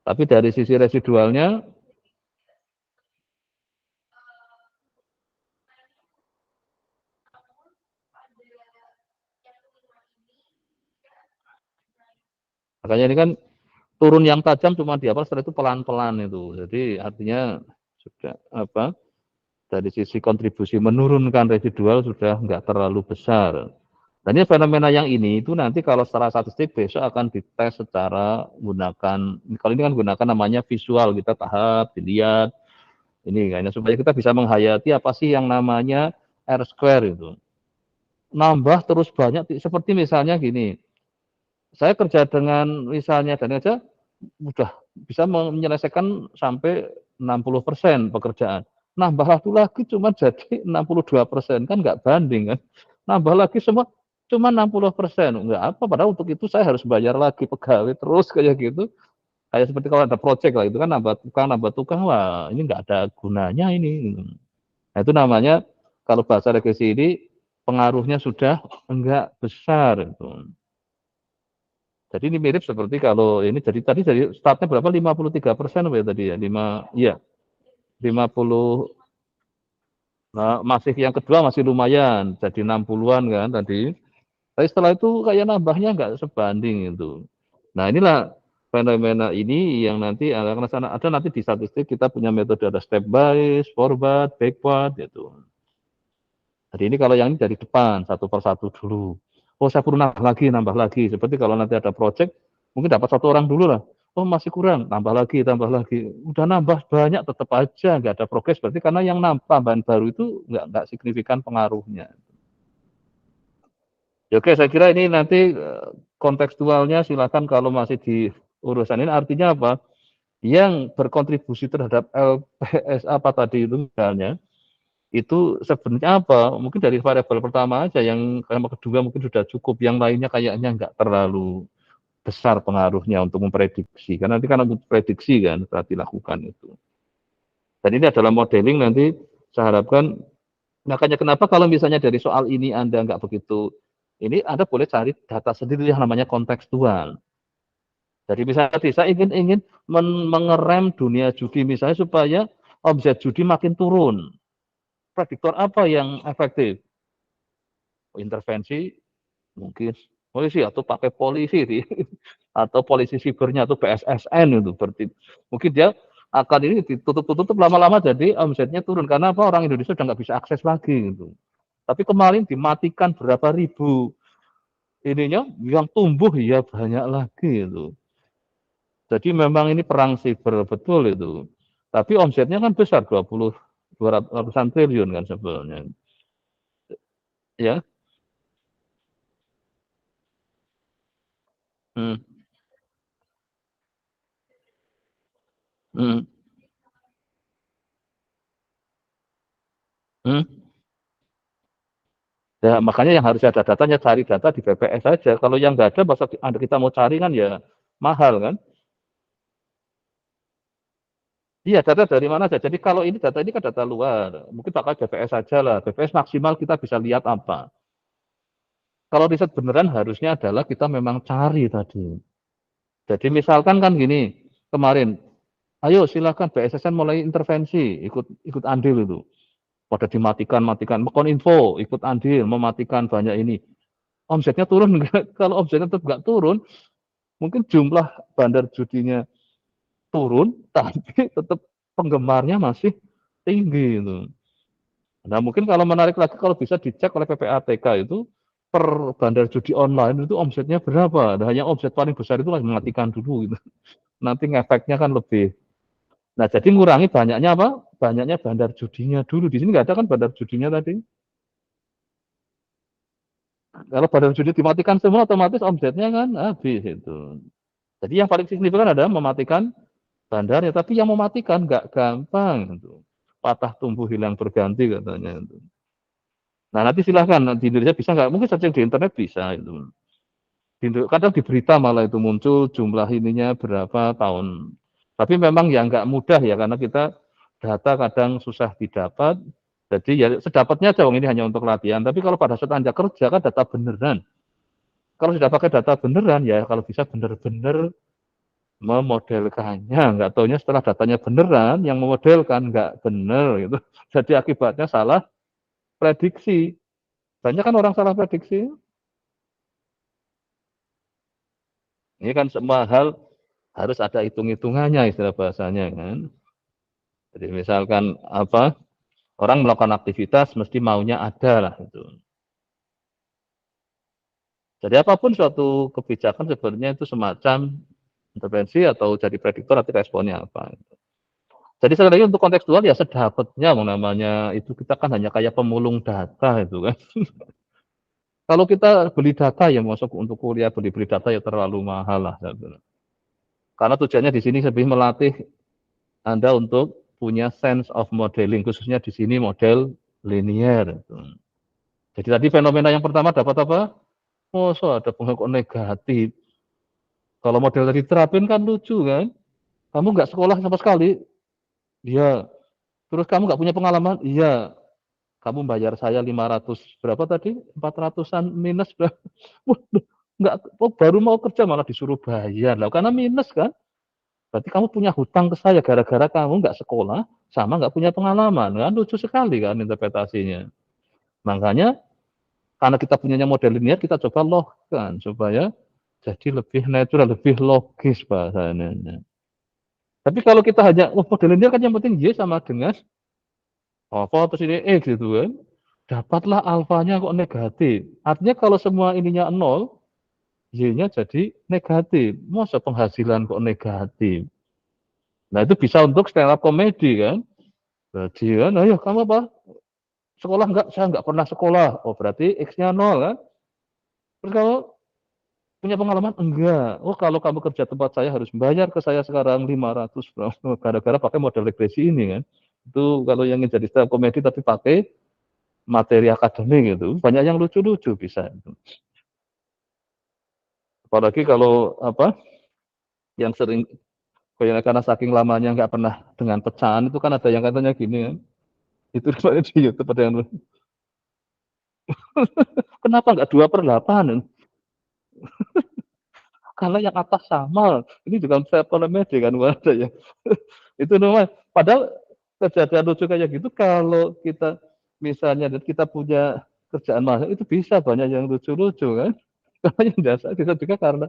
Tapi dari sisi residualnya makanya ini kan turun yang tajam cuma di apa, setelah itu pelan-pelan itu. Jadi artinya sudah apa, dari sisi kontribusi menurunkan residual sudah enggak terlalu besar. Dan ini fenomena yang ini itu nanti kalau secara statistik besok akan dites secara menggunakan, kalau ini kan gunakan namanya visual, kita tahap dilihat ini kayaknya supaya kita bisa menghayati apa sih yang namanya R square itu. Nambah terus banyak seperti misalnya gini. Saya kerja dengan misalnya dan aja sudah bisa menyelesaikan sampai 60% pekerjaan. Nambah lagi cuma jadi 62%, kan nggak banding kan. Nambah lagi semua cuma 60%. Nggak apa, padahal untuk itu saya harus bayar lagi pegawai terus kayak gitu. Kayak seperti kalau ada project lah itu kan nambah tukang, wah ini nggak ada gunanya ini. Nah, itu namanya kalau bahasa regresi ini pengaruhnya sudah enggak besar itu. Jadi ini mirip seperti kalau ini jadi tadi dari startnya berapa 53% ya tadi ya 50. Nah, masih yang kedua masih lumayan jadi 60-an kan tadi. Tapi setelah itu kayak nambahnya enggak sebanding itu. Nah, inilah fenomena ini yang nanti ada nanti di statistik kita punya metode ada step by, forward, backward gitu. Jadi ini kalau yang ini dari depan satu persatu dulu. Oh saya perlu nambah lagi. Seperti kalau nanti ada project, mungkin dapat satu orang dulu lah. Oh masih kurang, tambah lagi. Udah nambah banyak tetap aja nggak ada progres. Berarti karena yang tambahan baru itu nggak signifikan pengaruhnya. Ya, oke, saya kira ini nanti kontekstualnya silakan kalau masih di urusan ini artinya apa? Yang berkontribusi terhadap LPS apa tadi itu misalnya itu sebenarnya apa? Mungkin dari variabel pertama aja, yang kedua mungkin sudah cukup, yang lainnya kayaknya nggak terlalu besar pengaruhnya untuk memprediksi. Karena nanti kan untuk prediksi kan setelah dilakukan itu. Dan ini adalah modeling nanti saya harapkan, makanya kenapa kalau misalnya dari soal ini Anda nggak begitu, ini Anda boleh cari data sendiri yang namanya kontekstual. Jadi misalnya saya ingin mengerem dunia judi misalnya supaya omset judi makin turun. Prediktor apa yang efektif? Intervensi mungkin polisi atau pakai polisi atau polisi sibernya atau BSSN itu berarti mungkin dia akan ini ditutup lama-lama jadi omsetnya turun karena apa orang Indonesia sudah nggak bisa akses lagi gitu. Tapi kemarin dimatikan berapa ribu ininya yang tumbuh ya banyak lagi itu. Jadi memang ini perang siber betul itu. Tapi omsetnya kan besar 200-an triliun kan sebenarnya. Ya. Hmm. Hmm. Hmm. Ya, makanya yang harus ada datanya, cari data di BPS saja. Kalau yang nggak ada, masa kita mau cari kan ya mahal kan. Iya, data dari mana saja. Jadi kalau ini data ini kan data luar, mungkin pakai BPS saja lah. BPS maksimal kita bisa lihat apa. Kalau riset beneran harusnya adalah kita memang cari tadi. Jadi misalkan kan gini, kemarin, ayo silakan BSSN mulai intervensi, ikut andil itu. Pada dimatikan, Kominfo ikut andil, mematikan banyak ini. Omsetnya turun enggak? Kalau omsetnya tetap nggak turun, mungkin jumlah bandar judinya turun, tapi tetap penggemarnya masih tinggi itu. Nah mungkin kalau menarik lagi kalau bisa dicek oleh PPATK itu per bandar judi online itu omsetnya berapa. Nah yang omset paling besar itu langsung matikan dulu gitu. Nanti ngefeknya kan lebih. Nah jadi ngurangi banyaknya apa? Banyaknya bandar judinya dulu. Di sini nggak ada kan bandar judinya tadi. Kalau bandar judi dimatikan semua otomatis omsetnya kan habis itu. Jadi yang paling signifikan adalah mematikan bandarnya, tapi yang mematikan nggak gampang itu. Patah tumbuh hilang berganti katanya itu. Nah nanti silahkan di Indonesia bisa nggak? Mungkin searching di internet bisa itu. Kadang di berita malah itu muncul jumlah ininya berapa tahun. Tapi memang ya nggak mudah ya karena kita data kadang susah didapat. Jadi ya sedapatnya aja ini hanya untuk latihan. Tapi kalau pada saat Anda kerja kan data beneran. Kalau sudah pakai data beneran ya kalau bisa bener-bener memodelkannya, nggak taunya setelah datanya beneran, yang memodelkan nggak bener gitu. Jadi akibatnya salah prediksi. Banyak kan orang salah prediksi. Ini kan semua hal harus ada hitung-hitungannya istilah bahasanya kan. Jadi misalkan apa orang melakukan aktivitas mesti maunya ada lah itu. Jadi apapun suatu kebijakan sebenarnya itu semacam intervensi atau jadi prediktor nanti responnya apa. Jadi sekali lagi untuk kontekstual ya sedapatnya namanya itu kita kan hanya kayak pemulung data itu kan. Kalau kita beli data ya masuk untuk kuliah beli data ya terlalu mahal lah. Karena tujuannya di sini lebih melatih Anda untuk punya sense of modeling khususnya di sini model linear. Jadi tadi fenomena yang pertama dapat apa? Oh, so ada pengaruh negatif. Kalau model tadi diterapin kan lucu kan? Kamu nggak sekolah sama sekali, iya. Terus kamu nggak punya pengalaman, iya. kamu bayar saya 500 berapa tadi? 400-an minus berapa? Waduh, enggak, baru mau kerja malah disuruh bayar. Lah karena minus kan? Berarti kamu punya hutang ke saya gara-gara kamu nggak sekolah sama nggak punya pengalaman. Kan lucu sekali kan interpretasinya. Makanya karena kita punyanya model linear, kita coba logkan supaya jadi lebih natural, lebih logis bahasanya. Tapi kalau kita hanya, model linear kan yang penting Y sama dengan apa terus ini X gitu kan. Dapatlah alfanya kok negatif. Artinya kalau semua ininya 0, Y-nya jadi negatif. Masa penghasilan kok negatif? Nah itu bisa untuk stand up comedy kan. Jadi kan, ayo kamu apa? Sekolah enggak? Saya enggak pernah sekolah. Oh berarti X-nya 0 kan. Terus kalau punya pengalaman? Enggak. Oh kalau kamu kerja tempat saya harus bayar ke saya sekarang 500 gara-gara pakai model regresi ini kan. Itu kalau yang ingin jadi stand up comedy tapi pakai materi akademik gitu. Banyak yang lucu-lucu bisa. Apalagi kalau apa yang sering karena saking lamanya nggak pernah dengan pecahan itu kan ada yang katanya gini kan. Itu di YouTube ada yang kenapa nggak 2/8? Karena yang atas sama. Ini juga saya polemik kan ada ya. Itu namanya. Padahal kejadian lucu kayak gitu kalau kita misalnya kita punya kerjaan mahal itu bisa banyak yang lucu-lucu kan. Kalau yang dasar bisa juga karena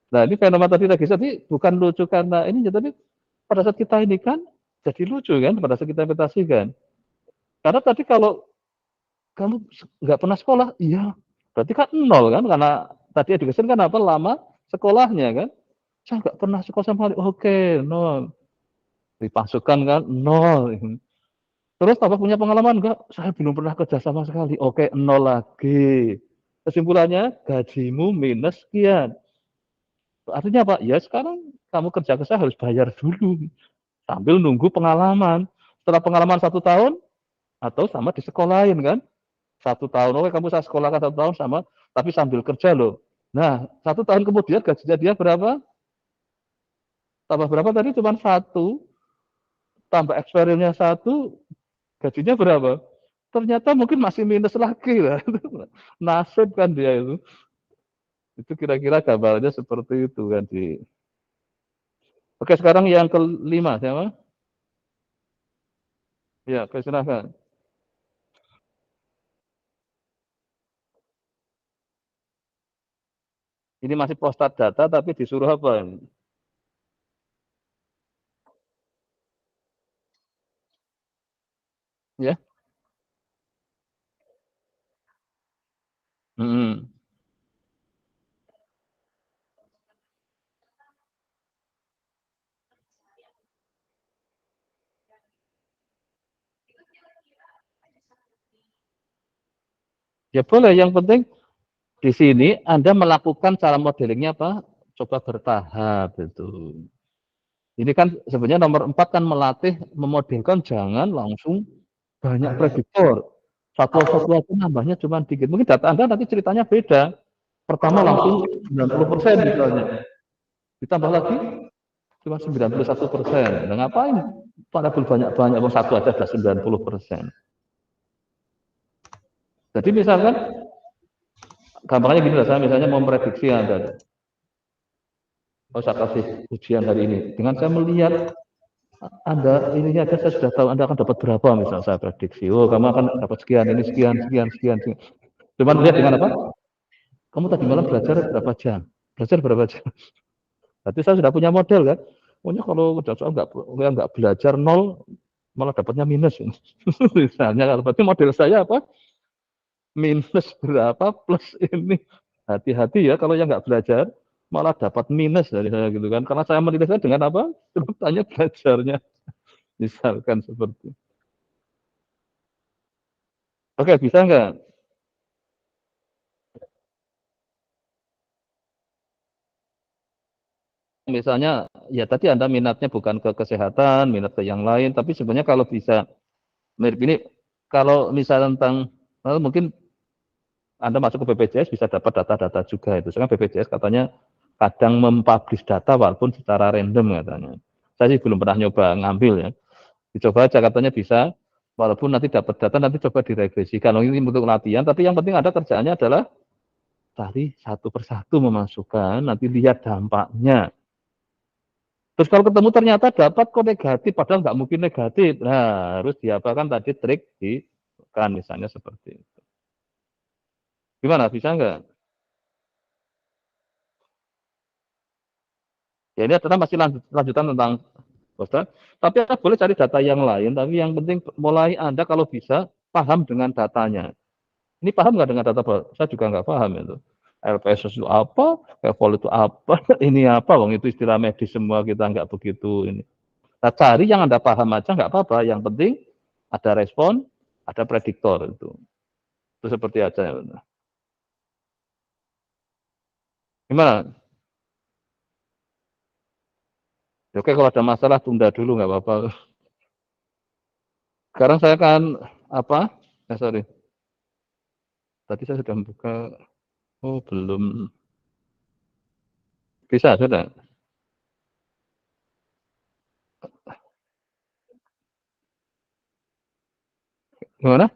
nah ini fenomena tadi tadi bukan lucu karena ini tapi pada saat kita ini kan jadi lucu kan pada saat kita investasikan. Karena tadi kalau kamu nggak pernah sekolah, iya berarti kan 0 kan karena tadi education kan apa lama sekolahnya kan. Saya nggak pernah sekolah sama sekali, oke 0. Dipasukan kan 0. Terus apa punya pengalaman enggak? Saya belum pernah kerja sama sekali, oke 0 lagi. Kesimpulannya gajimu minus sekian. Artinya apa? Ya sekarang kamu kerja ke saya harus bayar dulu sambil nunggu pengalaman. Setelah pengalaman 1 tahun atau sama di sekolahin kan? 1 tahun, oke kamu saya sekolahkan 1 tahun sama, tapi sambil kerja loh. Nah 1 tahun kemudian gajinya dia berapa? Tambah berapa tadi? Cuma 1, tambah experience-nya 1, gajinya berapa? Ternyata mungkin masih minus lagi lah. Nasib kan dia itu. Itu kira-kira gambarnya seperti itu kan di. Oke, sekarang yang kelima siapa? Ya, silakan. Ini masih prostat data tapi disuruh apa? Ya. Hmm. Ya boleh, yang penting di sini Anda melakukan cara modelingnya apa? Coba bertahap itu. Ini kan sebenarnya nomor 4 kan melatih memodelkan jangan langsung banyak prediktor. Satwa-satwa itu nambahnya cuma dikit. Mungkin data Anda nanti ceritanya beda. Pertama langsung 90% misalnya. Ditambah lagi cuma 91%. Nah, ngapain? Variabel banyak-banyak, satu aja ada 90%. Jadi misalkan, gampangnya gini lah, saya misalnya mau memprediksi Anda. Oh, saya kasih ujian hari ini. Dengan saya melihat Anda ini aja saya sudah tahu Anda akan dapat berapa misalnya saya prediksi. Oh, kamu akan dapat sekian, ini sekian. Cuman lihat dengan apa? Kamu tadi malam belajar berapa jam? Belajar berapa jam? Berarti saya sudah punya model kan? Pokoknya kalau udah soal nggak belajar 0, malah dapatnya minus. Misalnya, berarti model saya apa? Minus berapa plus ini. Hati-hati ya kalau yang nggak belajar, malah dapat minus dari saya gitu kan. Karena saya menilai dengan apa? Tanya belajarnya. Misalkan seperti. Oke, bisa nggak? Misalnya, ya tadi Anda minatnya bukan ke kesehatan, minat ke yang lain, tapi sebenarnya kalau bisa mirip ini, kalau misalnya tentang, mungkin Anda masuk ke BPJS bisa dapat data-data juga itu. Sekarang BPJS katanya kadang mempublish data walaupun secara random katanya. Saya sih belum pernah nyoba ngambil ya. Dicoba aja katanya bisa Walaupun nanti dapat data, nanti coba diregresikan. Ini untuk latihan, tapi yang penting ada kerjaannya adalah cari satu persatu memasukkan, nanti lihat dampaknya. Terus kalau ketemu ternyata dapat kok negatif, padahal nggak mungkin negatif. Nah, harus diapakan tadi trik di kan misalnya seperti itu. Gimana, bisa nggak? Ya ini adalah masih lanjutan tentang poster. Tapi Anda boleh cari data yang lain, tapi yang penting mulai Anda kalau bisa paham dengan datanya. Ini paham nggak dengan data? Saya juga nggak paham itu. LPS itu apa, level itu apa, ini apa, wong itu istilah medis semua kita nggak begitu ini. Nah, cari yang Anda paham aja nggak apa-apa, yang penting ada respon, ada prediktor itu. Itu seperti aja ya. Gimana? Oke, kalau ada masalah tunda dulu nggak apa-apa. Sekarang saya kan apa? Sorry. Tadi saya sudah membuka. Oh, belum. Bisa, sudah. Gimana?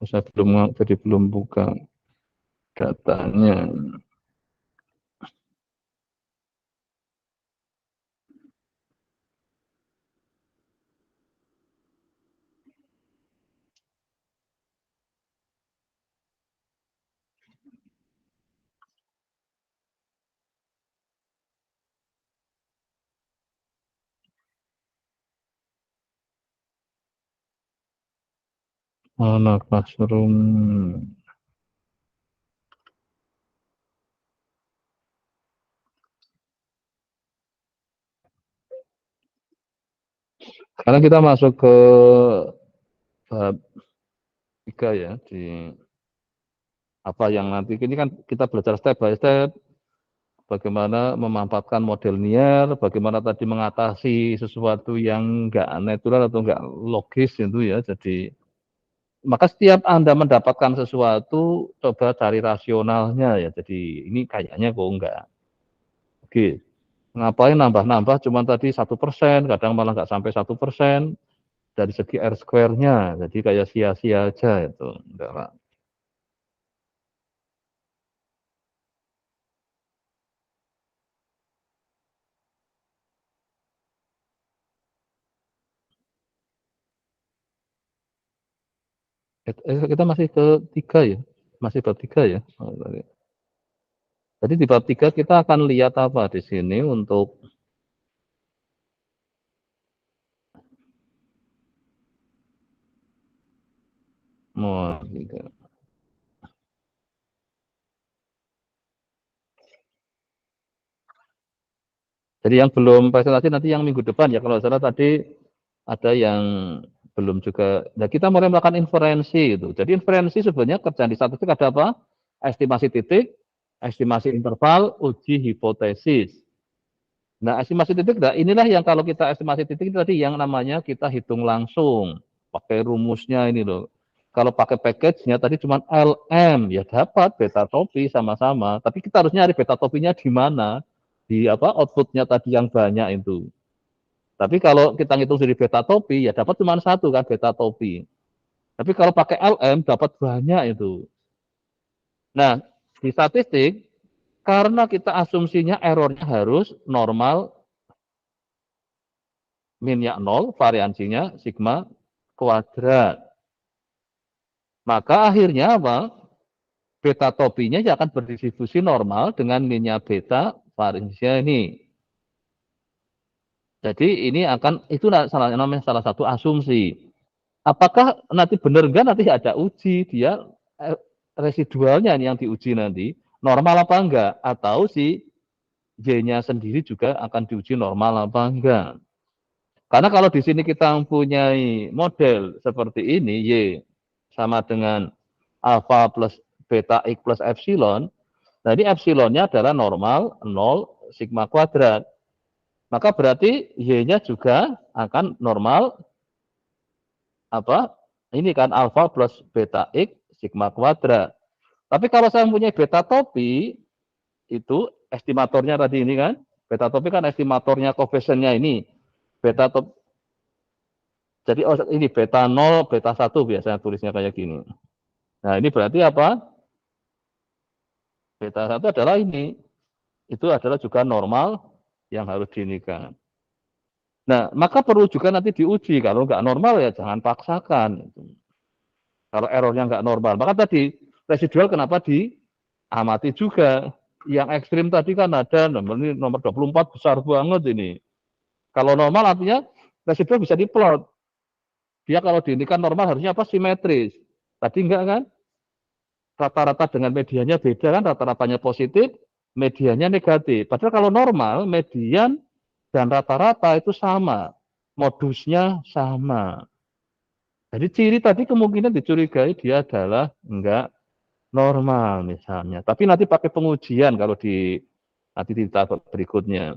Saya belum buka datanya. Mana classroom? Sekarang kita masuk ke bab 3 ya, di apa yang nanti ini kan kita belajar step by step bagaimana memanfaatkan model linear, bagaimana tadi mengatasi sesuatu yang enggak natural atau enggak logis itu ya. Jadi maka setiap Anda mendapatkan sesuatu coba cari rasionalnya ya. Jadi ini kayaknya kok enggak. Oke. Ngapain nambah-nambah cuma tadi 1%, kadang malah nggak sampai 1% dari segi R square-nya. Jadi kayak sia-sia aja itu. Enggak, Pak. Kita masih ke 3 ya? Masih bab 3 ya? Jadi di bab 3 kita akan lihat apa di sini untuk jadi yang belum presentasi nanti yang minggu depan ya, kalau salah tadi ada yang belum juga. Nah, kita mulai melakukan inferensi itu. Jadi inferensi sebenarnya kerjaan di statistik ada apa? Estimasi titik, estimasi interval, uji hipotesis. Nah, estimasi titik, nah inilah yang kalau kita estimasi titik itu tadi yang namanya kita hitung langsung. Pakai rumusnya ini loh. Kalau pakai package-nya tadi cuma LM, ya dapat beta topi sama-sama. Tapi kita harus nyari beta topinya di mana. Di apa output-nya tadi yang banyak itu. Tapi kalau kita ngitung dari beta topi, ya dapat cuma satu kan beta topi. Tapi kalau pakai LM dapat banyak itu. Nah, di statistik, karena kita asumsinya errornya harus normal minnya 0, variansinya sigma kuadrat. Maka akhirnya apa? Beta topinya akan berdistribusi normal dengan minnya beta variansinya ini. Jadi ini akan, itu namanya salah satu asumsi. Apakah nanti benar enggak nanti ada uji, dia residualnya yang diuji nanti, normal apa enggak? Atau si Y-nya sendiri juga akan diuji normal apa enggak? Karena kalau di sini kita mempunyai model seperti ini, Y sama dengan alfa plus beta X plus epsilon, nah ini epsilonnya adalah normal 0 sigma kuadrat. Maka berarti Y-nya juga akan normal apa? Ini kan alfa plus beta X sigma kuadrat. Tapi kalau saya mempunyai beta topi, itu estimatornya tadi ini kan, beta topi kan estimatornya koefisiennya ini, beta topi. Jadi ini beta 0, beta 1 biasanya tulisnya kayak gini. Nah ini berarti apa? Beta 1 adalah ini. Itu adalah juga normal yang harus diinikan. Nah, maka perlu juga nanti diuji. Kalau nggak normal ya jangan paksakan. Kalau errornya nggak normal. Maka tadi residual kenapa diamati juga. Yang ekstrim tadi kan ada nomor 24 besar banget ini. Kalau normal artinya residual bisa diplot. Dia kalau diinikan normal harusnya apa? Simetris. Tadi enggak kan? Rata-rata dengan mediannya beda kan? Rata-ratanya positif, mediannya negatif. Padahal kalau normal, median dan rata-rata itu sama. Modusnya sama. Jadi ciri tadi kemungkinan dicurigai dia adalah enggak normal misalnya. Tapi nanti pakai pengujian kalau nanti di tahap berikutnya.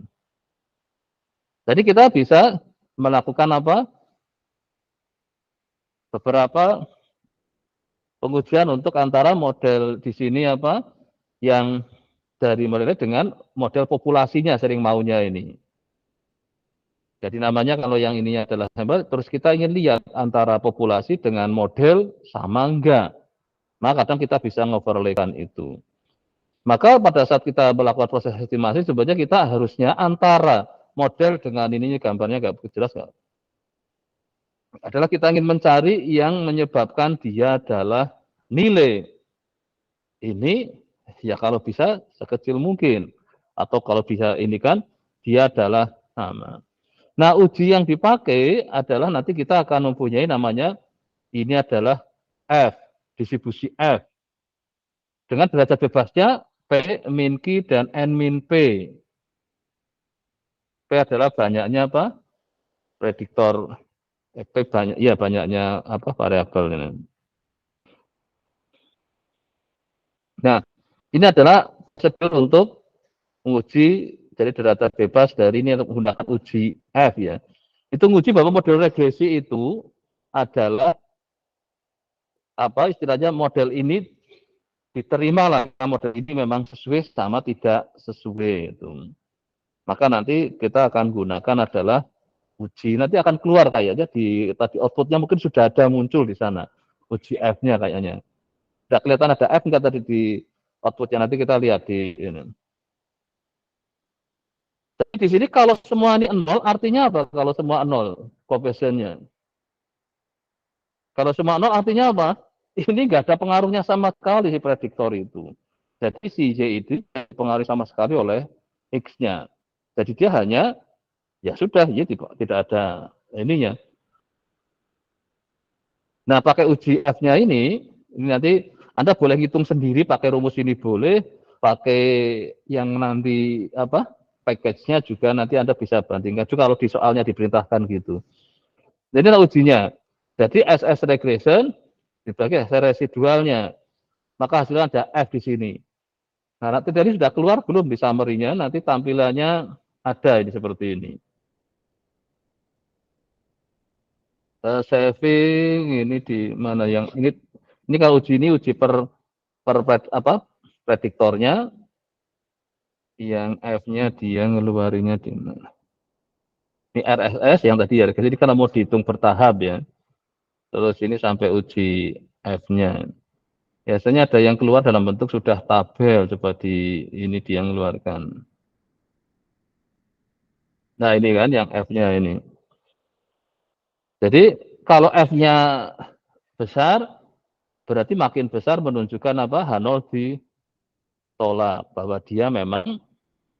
Jadi kita bisa melakukan apa? Beberapa pengujian untuk antara model di sini apa? Yang dari modelnya dengan model populasinya sering maunya ini. Jadi namanya kalau yang ininya adalah sampel, terus kita ingin lihat antara populasi dengan model sama enggak. Maka kadang kita bisa ngoverlaykan itu. Maka pada saat kita melakukan proses estimasi, sebenarnya kita harusnya antara model dengan ininya gambarnya enggak begitu jelas enggak? Adalah kita ingin mencari yang menyebabkan dia adalah nilai. Ini ya kalau bisa sekecil mungkin. Atau kalau bisa ini kan dia adalah sama. Nah, uji yang dipakai adalah nanti kita akan mempunyai namanya, ini adalah F, distribusi F. Dengan derajat bebasnya P min Q dan N min P. P adalah banyaknya apa? Prediktor. P banyak, ya banyaknya apa variabel ini. Nah, ini adalah prosedur untuk menguji dari derajat bebas dari ini untuk menggunakan uji F ya. Itu menguji bahwa model regresi itu adalah apa istilahnya model ini diterima lah, model ini memang sesuai sama tidak sesuai itu. Maka nanti kita akan gunakan adalah uji, nanti akan keluar kayaknya di tadi outputnya mungkin sudah ada muncul di sana uji F-nya kayaknya. Tidak kelihatan ada F enggak tadi di outputnya, nanti kita lihat di ini. Jadi di sini kalau semua ini 0 artinya apa? Kalau semua 0 koefisiennya. Kalau semua 0 artinya apa? Ini enggak ada pengaruhnya sama sekali si prediktor itu. Jadi si Y itu dipengaruhi sama sekali oleh X-nya. Jadi dia hanya ya sudah, ya tidak ada ininya. Nah, pakai uji F-nya ini nanti Anda boleh hitung sendiri pakai rumus ini boleh, pakai yang nanti apa? Package-nya juga nanti Anda bisa bandingkan juga kalau di soalnya diperintahkan gitu. Jadi inilah ujinya. Jadi SS regression dibagi SS residualnya. Maka hasilnya ada F di sini. Nah, nanti tadi sudah keluar belum di summary-nya? Nanti tampilannya ada ini seperti ini. Saving ini di mana yang ini kalau uji ini uji per apa prediktornya. Yang F-nya dia ngeluarinnya di mana? Ini RSS yang tadi ya, jadi karena mau dihitung bertahap ya. Terus ini sampai uji F-nya. Biasanya ada yang keluar dalam bentuk sudah tabel, coba ini dia ngeluarkan. Nah ini kan yang F-nya ini. Jadi kalau F-nya besar, berarti makin besar menunjukkan apa? H0 ditolak, bahwa dia memang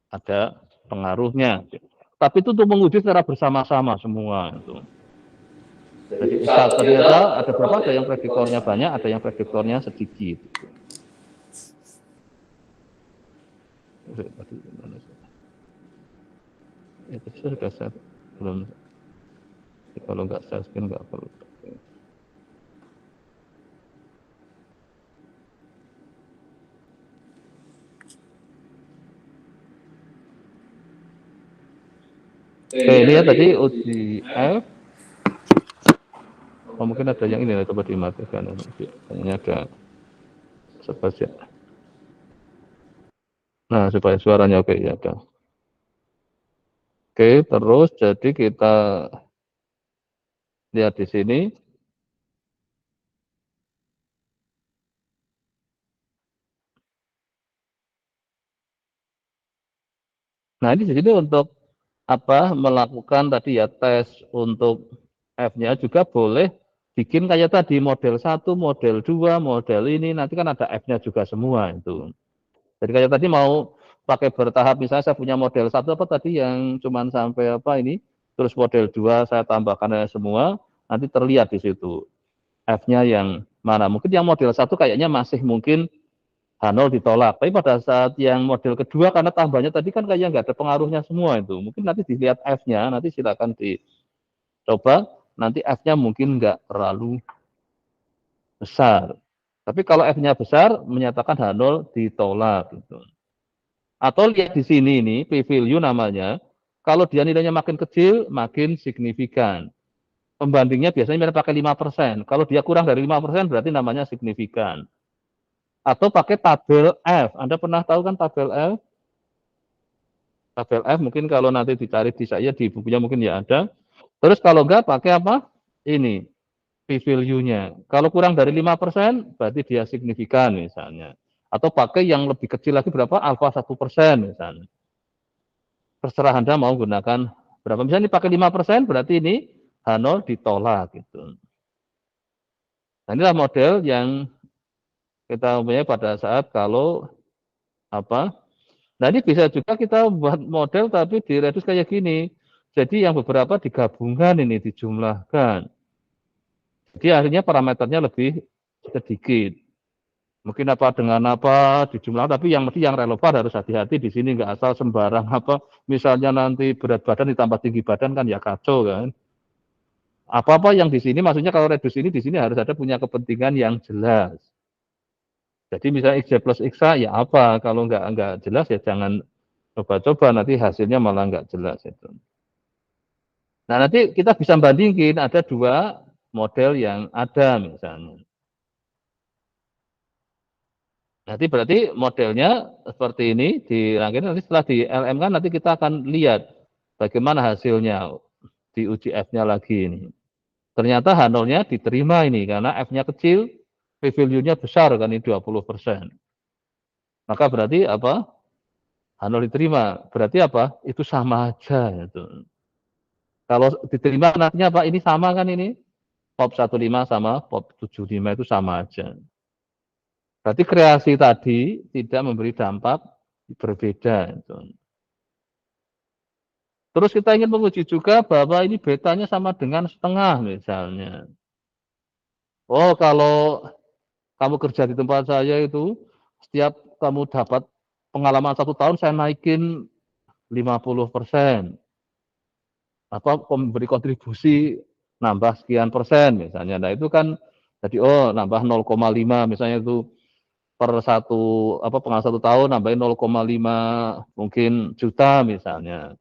ada pengaruhnya. Tapi itu untuk menguji secara bersama-sama semua itu. Jadi ternyata ada berapa? Ada yang prediktornya banyak, ada yang prediktornya sedikit. Itu sudah set belum? Kalau nggak set spin nggak perlu. Oke, lihat tadi uji F. Oh, mungkin ada yang ini, coba dimatikan. Kayaknya ada saja. Nah, supaya suaranya oke ya udah. Oke, terus jadi kita lihat di sini. Nah, ini di sini untuk apa melakukan tadi ya tes untuk F-nya juga boleh bikin kayak tadi model 1, model 2, model ini nanti kan ada F-nya juga semua itu. Jadi kayak tadi mau pakai bertahap misalnya saya punya model 1 apa tadi yang cuman sampai apa ini terus model 2 saya tambahkan semua nanti terlihat di situ F-nya yang mana. Mungkin yang model 1 kayaknya masih mungkin H0 ditolak. Tapi pada saat yang model kedua karena tambahnya tadi kan kayaknya nggak ada pengaruhnya semua itu. Mungkin nanti dilihat F-nya, nanti silakan dicoba. Nanti F-nya mungkin nggak terlalu besar. Tapi kalau F-nya besar, menyatakan H0 ditolak. Gitu. Atau lihat di sini ini, p-value namanya. Kalau dia nilainya makin kecil, makin signifikan. Pembandingnya biasanya pakai 5%. Kalau dia kurang dari 5% berarti namanya signifikan. Atau pakai tabel F. Anda pernah tahu kan tabel F? Tabel F mungkin kalau nanti dicari di saya di bukunya mungkin ya ada. Terus kalau enggak pakai apa? Ini p-value-nya. Kalau kurang dari 5% berarti dia signifikan misalnya. Atau pakai yang lebih kecil lagi berapa? Alfa 1% misalnya. Terserah Anda mau gunakan berapa. Misalnya dipakai 5% berarti ini H0 ditolak gitu. Nah, inilah model yang kita punya pada saat kalau apa? Nah, ini bisa juga kita buat model tapi diredus kayak gini. Jadi yang beberapa digabungkan ini dijumlahkan. Jadi akhirnya parameternya lebih sedikit. Mungkin apa dengan apa dijumlahkan, tapi yang mesti yang relevan harus hati-hati di sini nggak asal sembarang apa. Misalnya nanti berat badan ditambah tinggi badan kan ya kacau kan. Apa-apa yang di sini maksudnya kalau redus ini di sini harus ada punya kepentingan yang jelas. Jadi misalnya XJ plus XA ya apa, kalau nggak jelas ya jangan coba-coba nanti hasilnya malah nggak jelas itu. Nah nanti kita bisa bandingin ada dua model yang ada misalnya. Nanti berarti modelnya seperti ini dirangkai nanti setelah di LM kan nanti kita akan lihat bagaimana hasilnya di uji F-nya lagi ini. Ternyata H0-nya diterima ini karena F-nya kecil, p-value-nya besar kan ini 20%. Maka berarti apa? H0 diterima. Berarti apa? Itu sama aja itu. Kalau diterima nantinya Pak ini sama kan ini? POP 15 sama POP 75 itu sama aja. Berarti kreasi tadi tidak memberi dampak berbeda. Terus kita ingin menguji juga bahwa ini betanya sama dengan setengah misalnya. Oh kalau kamu kerja di tempat saya itu, setiap kamu dapat pengalaman 1 tahun saya naikin 50%. Apa memberi kontribusi nambah sekian persen misalnya. Nah itu kan jadi oh nambah 0,5 misalnya itu per satu apa pengalaman 1 tahun nambahin 0,5 mungkin juta misalnya.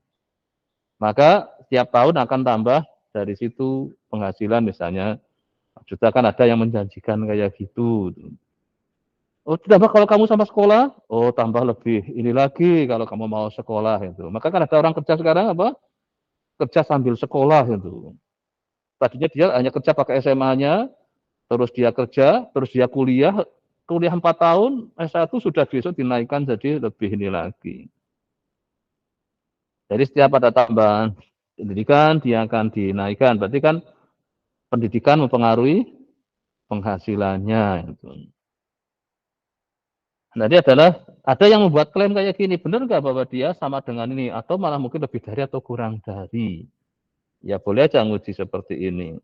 Maka setiap tahun akan tambah dari situ penghasilan misalnya juta kan ada yang menjanjikan kayak gitu. Oh, tambah kalau kamu sama sekolah, oh tambah lebih ini lagi kalau kamu mau sekolah itu. Maka kan ada orang kerja sekarang apa? Kerja sambil sekolah itu. Tadinya dia hanya kerja pakai SMA-nya, terus dia kerja, terus dia kuliah 4 tahun, S1 sudah besok dinaikkan jadi lebih ini lagi. Jadi setiap ada tambahan pendidikan, dia akan dinaikkan. Berarti kan pendidikan mempengaruhi penghasilannya. Nah, dia adalah ada yang membuat klaim kayak gini, benar nggak bahwa dia sama dengan ini, atau malah mungkin lebih dari atau kurang dari. Ya boleh aja nguji seperti ini.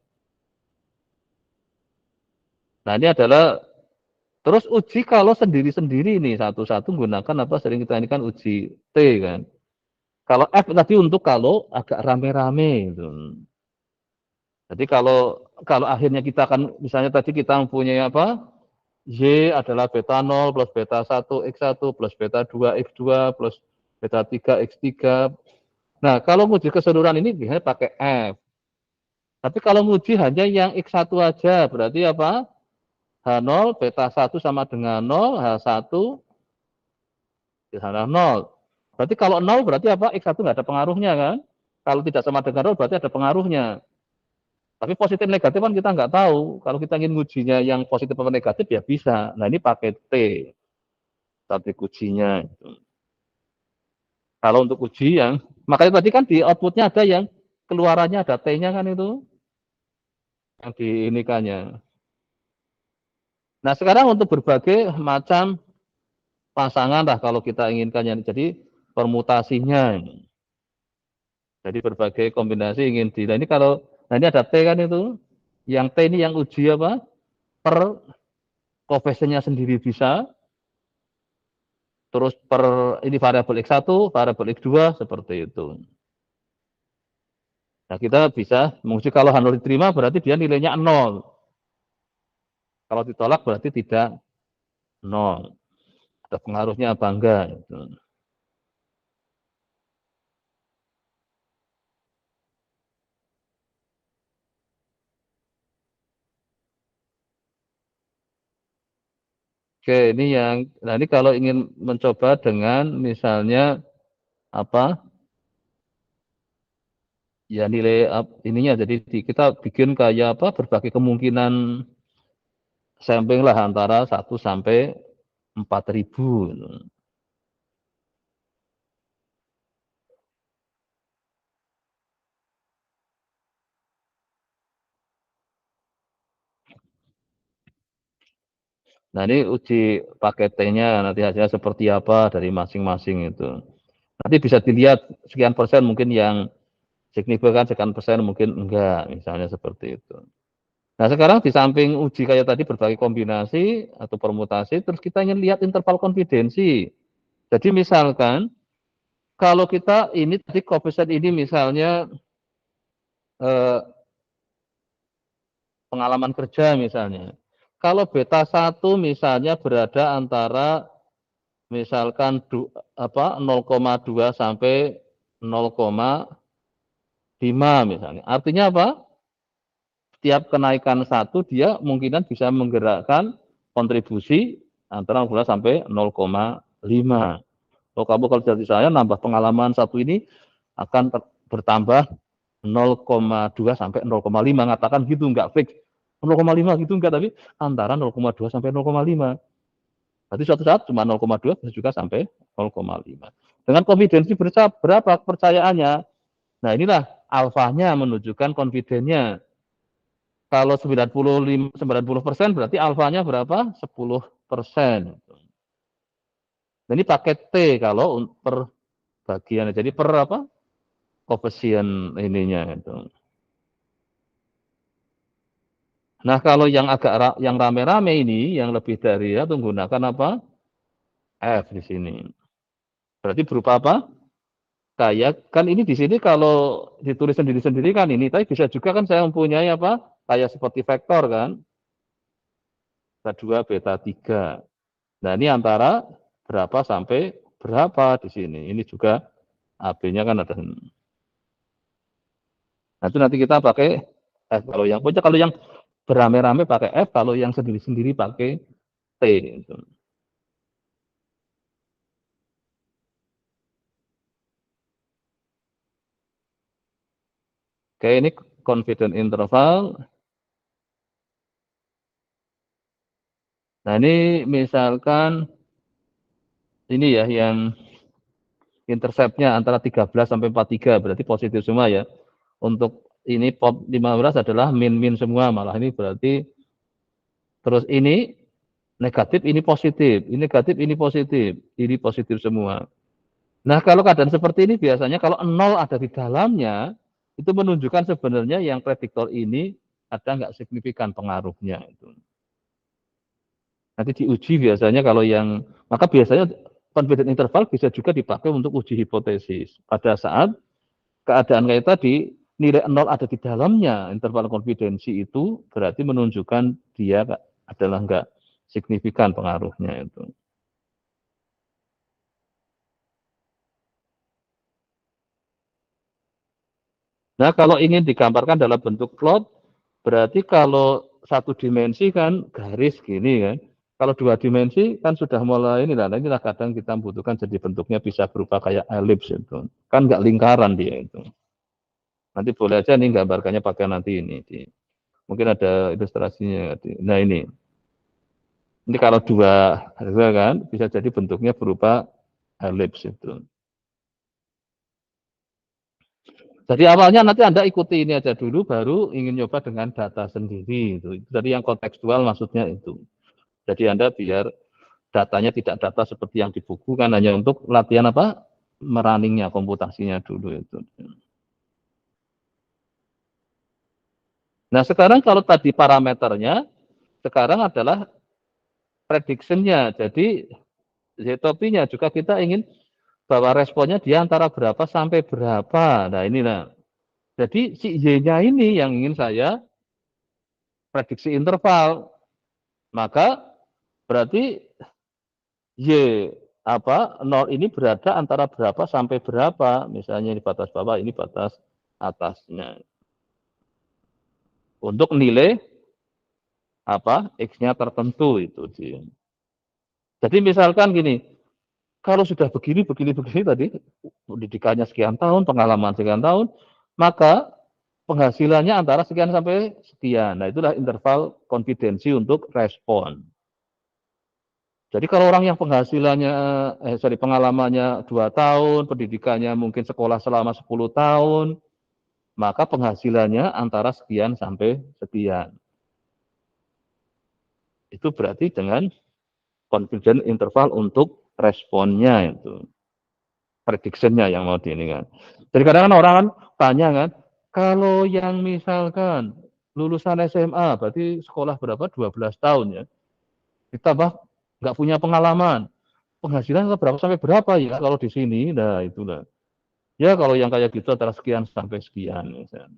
Nah ini adalah, terus uji kalau sendiri-sendiri nih, satu-satu menggunakan apa, sering kita ini kan uji T kan. Kalau F tadi untuk kalau agak rame-rame gitu. Jadi kalau akhirnya kita akan, misalnya tadi kita mempunyai apa, Y adalah beta 0 plus beta 1 X1 plus beta 2 X2 plus beta 3 X3. Nah, kalau nguji keseluruhan ini biasanya pakai F. Tapi kalau nguji hanya yang X1 aja, berarti apa? H0, beta 1 sama dengan 0, H1 di sana 0. Berarti kalau 0 berarti apa? X1 nggak ada pengaruhnya kan? Kalau tidak sama dengan 0 berarti ada pengaruhnya. Tapi positif negatif kan kita nggak tahu. Kalau kita ingin ngujinya yang positif atau negatif ya bisa. Nah ini pakai T, strategi ujinya. Kalau untuk uji yang, makanya tadi kan di outputnya ada yang keluarannya ada T-nya kan itu, yang diinikannya. Nah sekarang untuk berbagai macam pasangan lah kalau kita inginkannya. Jadi permutasinya. Jadi berbagai kombinasi ingin di. Nah ini kalau, nah ini ada T kan itu. Yang T ini yang uji apa? Per koefisiennya sendiri bisa, terus per ini variabel X1, variabel X2, seperti itu. Nah, kita bisa menguji kalau H0 diterima berarti dia nilainya 0. Kalau ditolak berarti tidak 0. Ada pengaruhnya apa enggak. Gitu. Oke, ini yang, nah ini kalau ingin mencoba dengan misalnya apa? Ya nilai ininya, jadi kita bikin kayak apa? Berbagai kemungkinan sampling lah antara 1 sampai 4.000. Nah ini uji paket T-nya nanti hasilnya seperti apa dari masing-masing itu. Nanti bisa dilihat sekian persen mungkin yang signifikan, sekian persen mungkin enggak, misalnya seperti itu. Nah sekarang di samping uji kayak tadi berbagai kombinasi atau permutasi, terus kita ingin lihat interval konfidensi. Jadi misalkan kalau kita ini tadi koefisien ini misalnya pengalaman kerja misalnya. Kalau beta 1 misalnya berada antara misalkan 0,2 sampai 0,5 misalnya. Artinya apa? Setiap kenaikan 1 dia mungkinan bisa menggerakkan kontribusi antara 0,2 sampai 0,5. Kalau kamu kalau jadi saya nambah pengalaman 1 ini akan bertambah 0,2 sampai 0,5, ngatakan gitu, enggak fix 0,5 gitu enggak, tapi antara 0,2 sampai 0,5. Berarti suatu saat cuma 0,2 bisa juga sampai 0,5. Dengan konfidensi berapa kepercayaannya? Nah inilah alfanya menunjukkan konfidennya. Kalau 90% berarti alfanya berapa? 10%. Nah, ini paket T kalau per bagian. Jadi per apa? Koefisien ininya itu. Nah, kalau yang agak yang rame-rame ini, yang lebih dari ya, menggunakan apa? F di sini. Berarti berupa apa? Kayak kan ini di sini kalau ditulis sendiri-sendiri kan ini, tapi bisa juga kan saya mempunyai apa? Kayak seperti vektor kan. Beta 2, beta 3. Nah, ini antara berapa sampai berapa di sini. Ini juga AB-nya kan ada. Nah, itu nanti kita pakai F kalau yang punya, kalau yang beramai-ramai pakai F, kalau yang sendiri-sendiri pakai T. Gitu. Oke, ini confidence interval. Nah, ini misalkan ini ya yang intercept-nya antara 13 sampai 43, berarti positif semua ya. Untuk ini pop 15 adalah min-min semua, malah ini berarti terus ini negatif, ini positif, ini negatif, ini positif semua. Nah, kalau keadaan seperti ini biasanya kalau 0 ada di dalamnya, itu menunjukkan sebenarnya yang prediktor ini ada nggak signifikan pengaruhnya itu. Nanti diuji biasanya kalau yang, maka biasanya confidence interval bisa juga dipakai untuk uji hipotesis. Pada saat keadaan kayak tadi, nilai 0 ada di dalamnya, interval konfidensi itu berarti menunjukkan dia adalah nggak signifikan pengaruhnya itu. Nah, kalau ingin digambarkan dalam bentuk plot, berarti kalau satu dimensi kan garis gini kan. Kalau dua dimensi kan sudah mulai inilah kadang kita membutuhkan jadi bentuknya bisa berupa kayak elips itu. Kan nggak lingkaran dia itu. Nanti boleh aja nih gambarkannya pakai nanti ini. Mungkin ada ilustrasinya. Nah ini. Ini kalau dua kan bisa jadi bentuknya berupa elips itu. Jadi awalnya nanti Anda ikuti ini aja dulu, baru ingin nyoba dengan data sendiri. Itu dari yang kontekstual maksudnya itu. Jadi Anda biar datanya tidak data seperti yang di buku, kan hanya untuk latihan apa? Merunningnya, komputasinya dulu itu. Nah sekarang kalau tadi parameternya, sekarang adalah prediction-nya. Jadi Z-topinya juga kita ingin bahwa responnya dia antara berapa sampai berapa. Nah inilah. Jadi si Y-nya ini yang ingin saya prediksi interval. Maka berarti Y apa 0 ini berada antara berapa sampai berapa. Misalnya ini batas bawah, ini batas atasnya. Untuk nilai apa X-nya tertentu itu dia. Jadi misalkan gini, kalau sudah begini tadi, pendidikannya sekian tahun, pengalaman sekian tahun, maka penghasilannya antara sekian sampai sekian. Nah, itulah interval konfidensi untuk respon. Jadi kalau orang yang penghasilannya, pengalamannya 2 tahun, pendidikannya mungkin sekolah selama 10 tahun, maka penghasilannya antara sekian sampai sekian. Itu berarti dengan confidence interval untuk responnya itu. Prediction-nya yang mau diinikan. Jadi kadang-kadang orang kan tanya kan, kalau yang misalkan lulusan SMA, berarti sekolah berapa? 12 tahun ya. Ditambah nggak punya pengalaman. Penghasilan berapa sampai berapa ya kalau di sini? Nah itulah. Ya kalau yang kayak gitu antara sekian sampai sekian. Misalnya.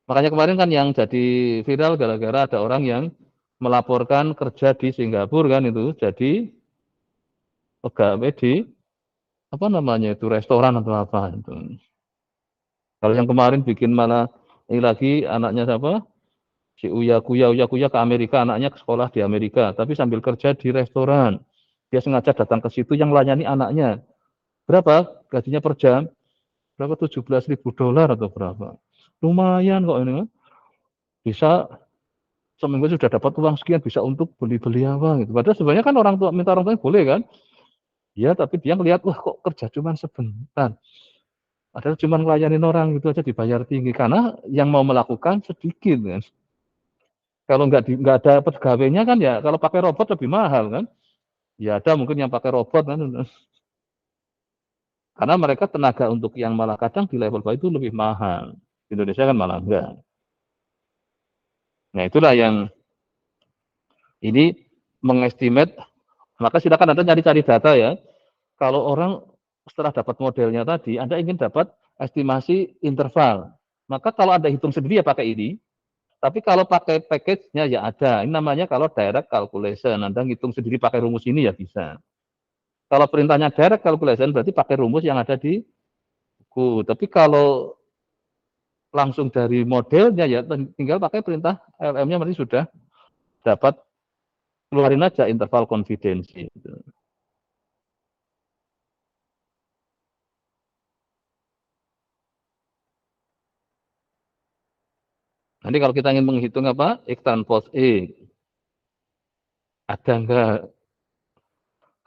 Makanya kemarin kan yang jadi viral gara-gara ada orang yang melaporkan kerja di Singapura kan itu jadi pegawai di apa namanya itu restoran atau apa itu. Kalau yang kemarin bikin malah ini lagi anaknya siapa? Si Uya Kuya ke Amerika, anaknya ke sekolah di Amerika, tapi sambil kerja di restoran. Dia sengaja datang ke situ yang melayani anaknya. Berapa gajinya per jam? Berapa $17.000 atau berapa? Lumayan kok ini kan. Bisa seminggu sudah dapat uang sekian, bisa untuk beli-beli apa gitu. Padahal sebenarnya kan orang tua minta orang tua boleh kan? Ya, tapi dia melihat wah kok kerja cuma sebentar. Padahal cuma ngelayanin orang gitu aja dibayar tinggi karena yang mau melakukan sedikit kan. Kalau nggak ada pegawainya kan ya kalau pakai robot lebih mahal kan. Ya ada mungkin yang pakai robot kan. Karena mereka tenaga untuk yang malah kadang di level bawah itu lebih mahal. Di Indonesia kan malah enggak. Nah itulah yang ini mengestimate, maka silakan Anda cari-cari data ya. Kalau orang setelah dapat modelnya tadi, Anda ingin dapat estimasi interval. Maka kalau Anda hitung sendiri ya pakai ini. Tapi kalau pakai package-nya ya ada. Ini namanya kalau direct calculation. Anda ngitung sendiri pakai rumus ini ya bisa. Kalau perintahnya direct calculation berarti pakai rumus yang ada di buku. Tapi kalau langsung dari modelnya ya tinggal pakai perintah LM-nya berarti sudah dapat keluarin aja interval konfidensi. Nanti kalau kita ingin menghitung apa X transpose E, ada enggak?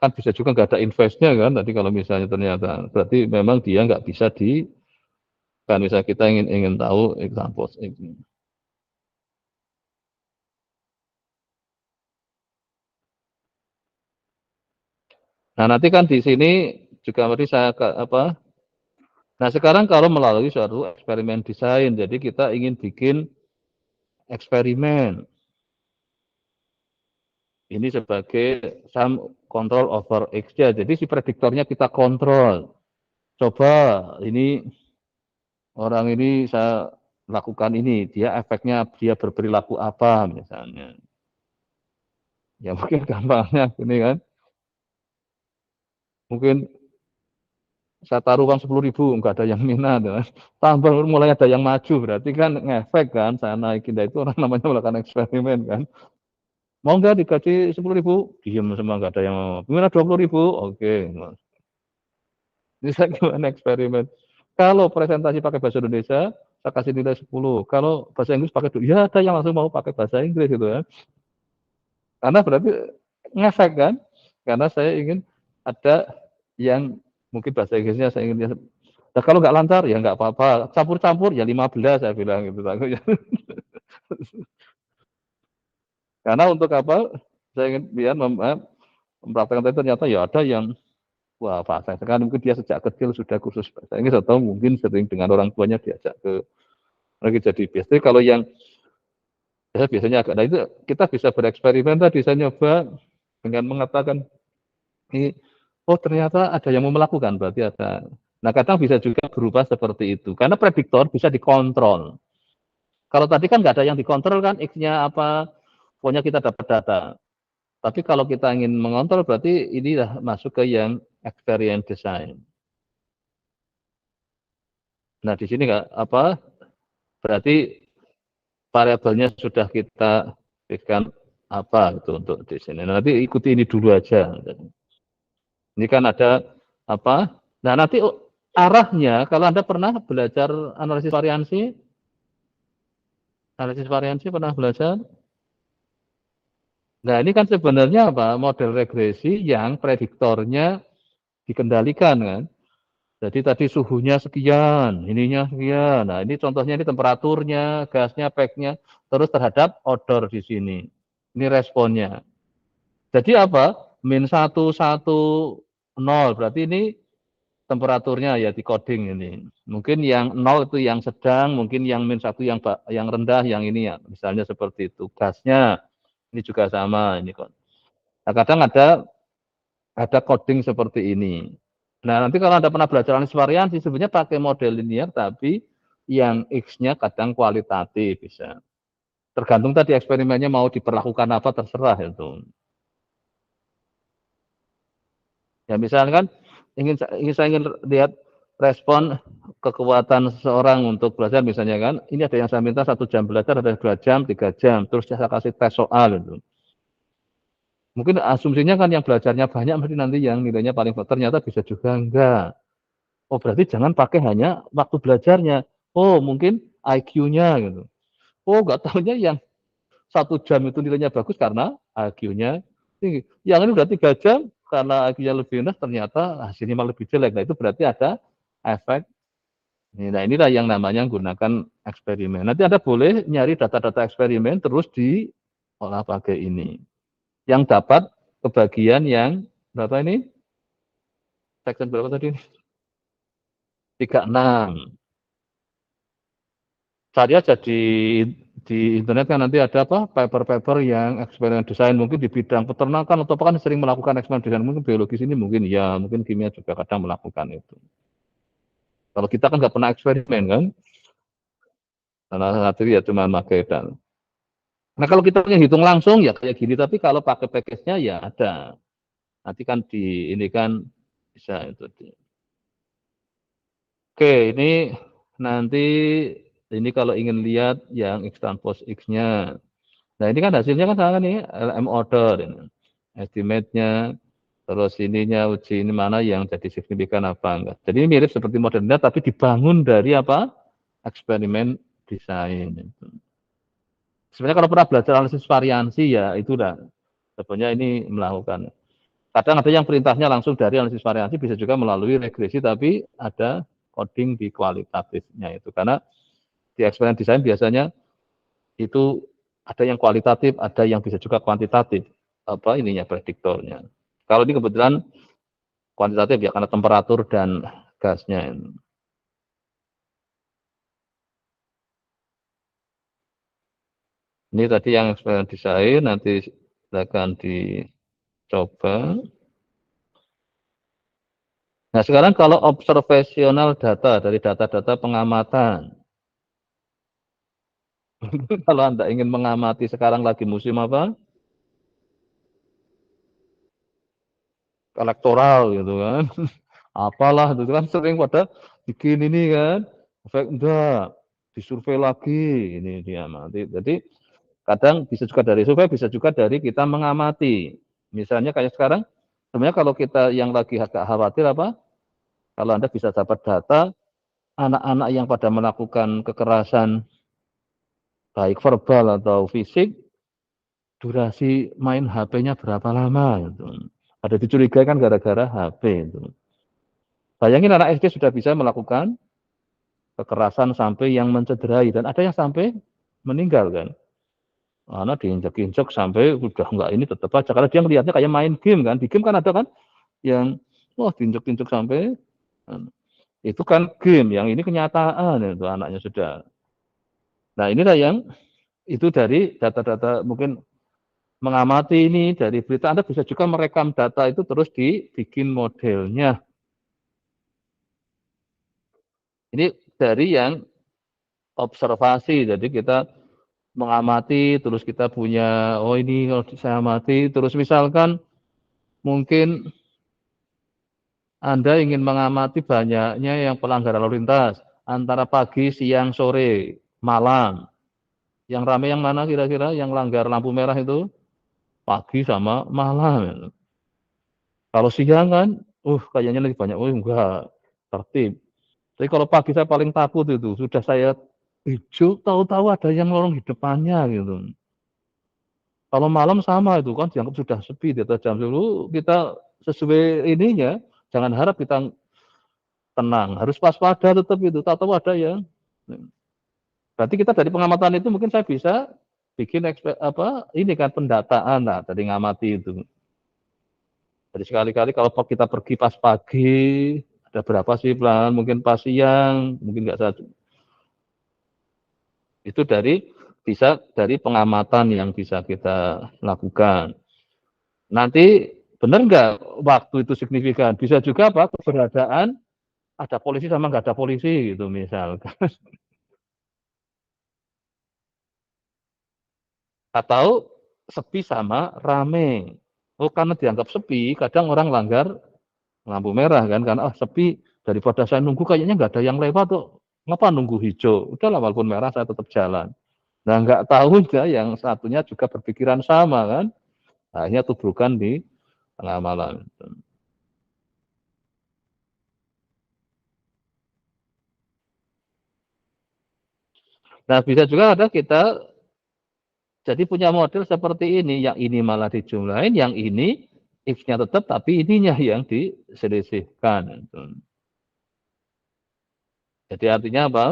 Kan bisa juga enggak ada investnya kan? Tadi kalau misalnya ternyata berarti memang dia enggak bisa di kan misalnya kita ingin tahu X transpose E. Nah nanti kan di sini juga tadi saya apa? Nah sekarang kalau melalui suatu eksperimen desain, jadi kita ingin bikin eksperimen. Ini sebagai sum control over X ya. Jadi si prediktornya kita kontrol. Coba ini orang ini saya lakukan ini, dia efeknya dia berperilaku apa misalnya. Ya mungkin gampangnya ini kan. Mungkin saya taruh uang 10.000, nggak ada yang minat, ya. Tambah mulai ada yang maju, berarti kan ngefek kan, saya naikin, itu orang namanya melakukan eksperimen kan. Mau nggak digaji 10.000? Diem semua, nggak ada yang mau. Gimana 20.000? Oke. Ini saya gimana eksperimen. Kalau presentasi pakai bahasa Indonesia, saya kasih nilai 10. Kalau bahasa Inggris pakai, ya ada yang langsung mau pakai bahasa Inggris gitu ya. Karena berarti ngefek kan, karena saya ingin ada yang mungkin bahasa Inggrisnya saya ingin. Nah, kalau nggak lancar ya nggak apa-apa, campur-campur ya 15 saya bilang gitu. Karena untuk apa? Saya ingin biar mempraktekkan tadi ternyata ya ada yang wah bahasa kan mungkin dia sejak kecil sudah kursus bahasa Inggris atau mungkin sering dengan orang tuanya diajak ke lagi jadi biasanya kalau yang biasanya agak nah itu kita bisa bereksperimen tadi saya nyoba dengan mengatakan ini oh ternyata ada yang mau melakukan berarti ada. Nah kadang bisa juga berubah seperti itu karena prediktor bisa dikontrol. Kalau tadi kan nggak ada yang dikontrol kan X-nya apa, pokoknya kita dapat data. Tapi kalau kita ingin mengontrol berarti ini masuk ke yang experience design. Nah di sini nggak apa berarti variabelnya sudah kita berikan apa itu untuk di sini. Nanti ikuti ini dulu aja. Ini kan ada apa? Nah nanti arahnya kalau Anda pernah belajar analisis variansi pernah belajar? Nah ini kan sebenarnya apa? Model regresi yang prediktornya dikendalikan kan. Jadi tadi suhunya sekian, ininya sekian. Nah ini contohnya ini temperaturnya, gasnya, packnya, terus terhadap odor di sini. Ini responnya. Jadi apa? Min 1, 1, 0. Berarti ini temperaturnya ya di coding ini. Mungkin yang 0 itu yang sedang, mungkin yang min 1 yang rendah, yang ini ya. Misalnya seperti itu. Gasnya ini juga sama ini kok. Nah, kadang ada coding seperti ini. Nah, nanti kalau Anda pernah belajar analisis variansi, sebenarnya pakai model linear, tapi yang X-nya kadang kualitatif bisa. Tergantung tadi eksperimennya mau diperlakukan apa, terserah itu. Ya, misalkan saya ingin lihat respon kekuatan seseorang untuk belajar, misalnya kan, ini ada yang saya minta 1 jam belajar, ada 2 jam, 3 jam, terus saya kasih tes soal itu. Mungkin asumsinya kan yang belajarnya banyak, mesti nanti yang nilainya paling ternyata bisa juga enggak. Oh berarti jangan pakai hanya waktu belajarnya. Oh mungkin IQ-nya gitu. Oh nggak tahunya yang 1 jam itu nilainya bagus karena IQ-nya tinggi. Yang ini udah 3 jam karena IQ-nya lebih rendah ternyata hasilnya malah lebih jelek. Nah itu berarti ada efek. Nah inilah yang namanya menggunakan eksperimen. Nanti Anda boleh nyari data-data eksperimen terus diolah pakai ini. Yang dapat kebagian yang berapa ini? Section berapa tadi? 36. Cari aja di internet kan nanti ada apa paper-paper yang eksperimen desain mungkin di bidang peternakan atau apa kan sering melakukan eksperimen desain mungkin biologis ini mungkin ya mungkin kimia juga kadang melakukan itu. Kalau kita kan nggak pernah eksperimen kan, karena satu ya cuma pakai dan. Nah kalau kita hitung langsung ya kayak gini tapi kalau pakai package-nya ya ada. Nanti kan ini kan bisa itu. Oke ini nanti ini kalau ingin lihat yang X transpose X-nya. Nah ini kan hasilnya kan sama nih LM order, estimate-nya, terus ininya uji ini mana yang jadi signifikan apa enggak. Jadi ini mirip seperti modelnya tapi dibangun dari apa? Eksperimen desain. Sebenarnya kalau pernah belajar analisis variansi ya itu udah sebenarnya ini melakukan. Kadang ada yang perintahnya langsung dari analisis variansi bisa juga melalui regresi tapi ada coding di kualitatifnya itu karena di eksperimen desain biasanya itu ada yang kualitatif, ada yang bisa juga kuantitatif. Apa ininya prediktornya. Kalau ini kebetulan kuantitatif ya karena temperatur dan gasnya. Ini tadi yang eksperimen desain nanti akan dicoba. Nah sekarang kalau observational data dari data-data pengamatan. Kalau Anda ingin mengamati sekarang lagi musim apa? Elektoral gitu kan. apalah itu kan sering pada bikin ini kan, efek enggak, disurvei lagi, ini dia nanti. Jadi kadang bisa juga dari survei, bisa juga dari kita mengamati. Misalnya kayak sekarang, sebenarnya kalau kita yang lagi agak khawatir apa, kalau Anda bisa dapat data, anak-anak yang pada melakukan kekerasan, baik verbal atau fisik, durasi main HP-nya berapa lama, gitu. Ada dicurigai kan gara-gara HP itu. Bayangin anak SD sudah bisa melakukan kekerasan sampai yang mencederai, dan ada yang sampai meninggal kan. Karena diinjak-injak sampai udah enggak ini tetap aja, karena dia melihatnya kayak main game kan. Di game kan ada kan yang wah diinjak-injak sampai itu kan game, yang ini kenyataan itu anaknya sudah. Nah inilah yang itu dari data-data mungkin mengamati ini dari berita. Anda bisa juga merekam data itu terus dibikin modelnya. Ini dari yang observasi, jadi kita mengamati terus kita punya, oh ini kalau saya amati terus misalkan mungkin Anda ingin mengamati banyaknya yang pelanggaran lalu lintas antara pagi, siang, sore, malam. Yang ramai yang mana kira-kira yang langgar lampu merah itu? Pagi sama malam. Kalau siang kan, kayaknya lebih banyak. Enggak, tertib. Tapi kalau pagi saya paling takut itu, sudah saya hijau, tahu-tahu ada yang lorong di depannya gitu. Kalau malam sama itu kan dianggap sudah sepi di atas jam 10, kita sesuai ininya, jangan harap kita tenang, harus waspada tetap itu, tahu-tahu ada yang. Berarti kita dari pengamatan itu mungkin saya bisa bikin ini kan pendataan lah dari ngamati itu. Jadi sekali-kali kalau kita pergi pas pagi, ada berapa sih pelan, mungkin pas siang, mungkin nggak satu. Itu bisa dari pengamatan yang bisa kita lakukan. Nanti benar nggak waktu itu signifikan? Bisa juga apa keberadaan ada polisi sama nggak ada polisi gitu misalkan. Atau sepi sama rame. Karena dianggap sepi, kadang orang langgar lampu merah kan, karena sepi, daripada saya nunggu kayaknya nggak ada yang lewat tuh. Ngapa nunggu hijau? Udahlah walaupun merah saya tetap jalan. Nah nggak tahu ya yang satunya juga berpikiran sama kan. Akhirnya tubrukan di tengah malam. Nah bisa juga ada kita jadi punya model seperti ini, yang ini malah dijumlahin, yang ini X-nya tetap, tapi ininya yang diselisihkan. Jadi artinya apa?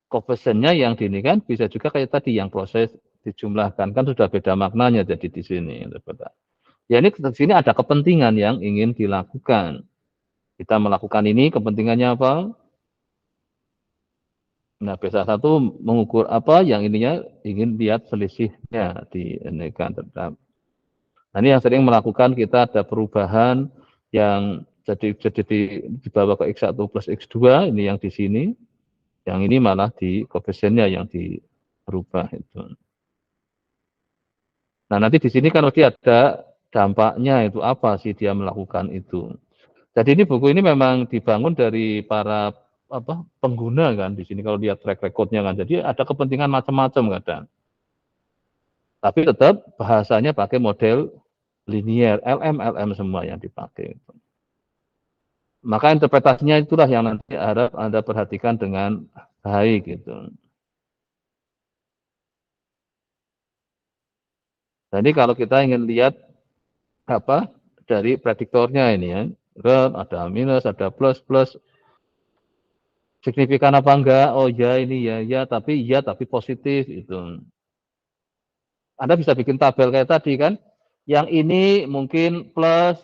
Koefisiennya yang ini kan bisa juga kayak tadi yang proses dijumlahkan, kan sudah beda maknanya jadi di sini. Ya ini di sini ada kepentingan yang ingin dilakukan. Kita melakukan ini kepentingannya apa? Nah, B1 mengukur apa yang ininya ingin lihat selisihnya di ini kan tetap. Nah, ini yang sering melakukan kita ada perubahan yang jadi dibawa ke X1 plus X2, ini yang di sini. Yang ini malah di koefisiennya yang dirubah itu. Nah, nanti di sini kan dia ada dampaknya itu apa sih dia melakukan itu. Jadi ini buku ini memang dibangun dari para pengguna kan di sini kalau lihat track recordnya kan. Jadi ada kepentingan macam-macam kadang. Tapi tetap bahasanya pakai model linier, LM semua yang dipakai. Maka interpretasinya itulah yang nanti harap Anda perhatikan dengan baik gitu. Jadi kalau kita ingin lihat dari prediktornya ini ya, ada minus, ada plus, signifikan apa enggak? Oh ya ini ya tapi positif itu. Anda bisa bikin tabel kayak tadi kan, yang ini mungkin plus,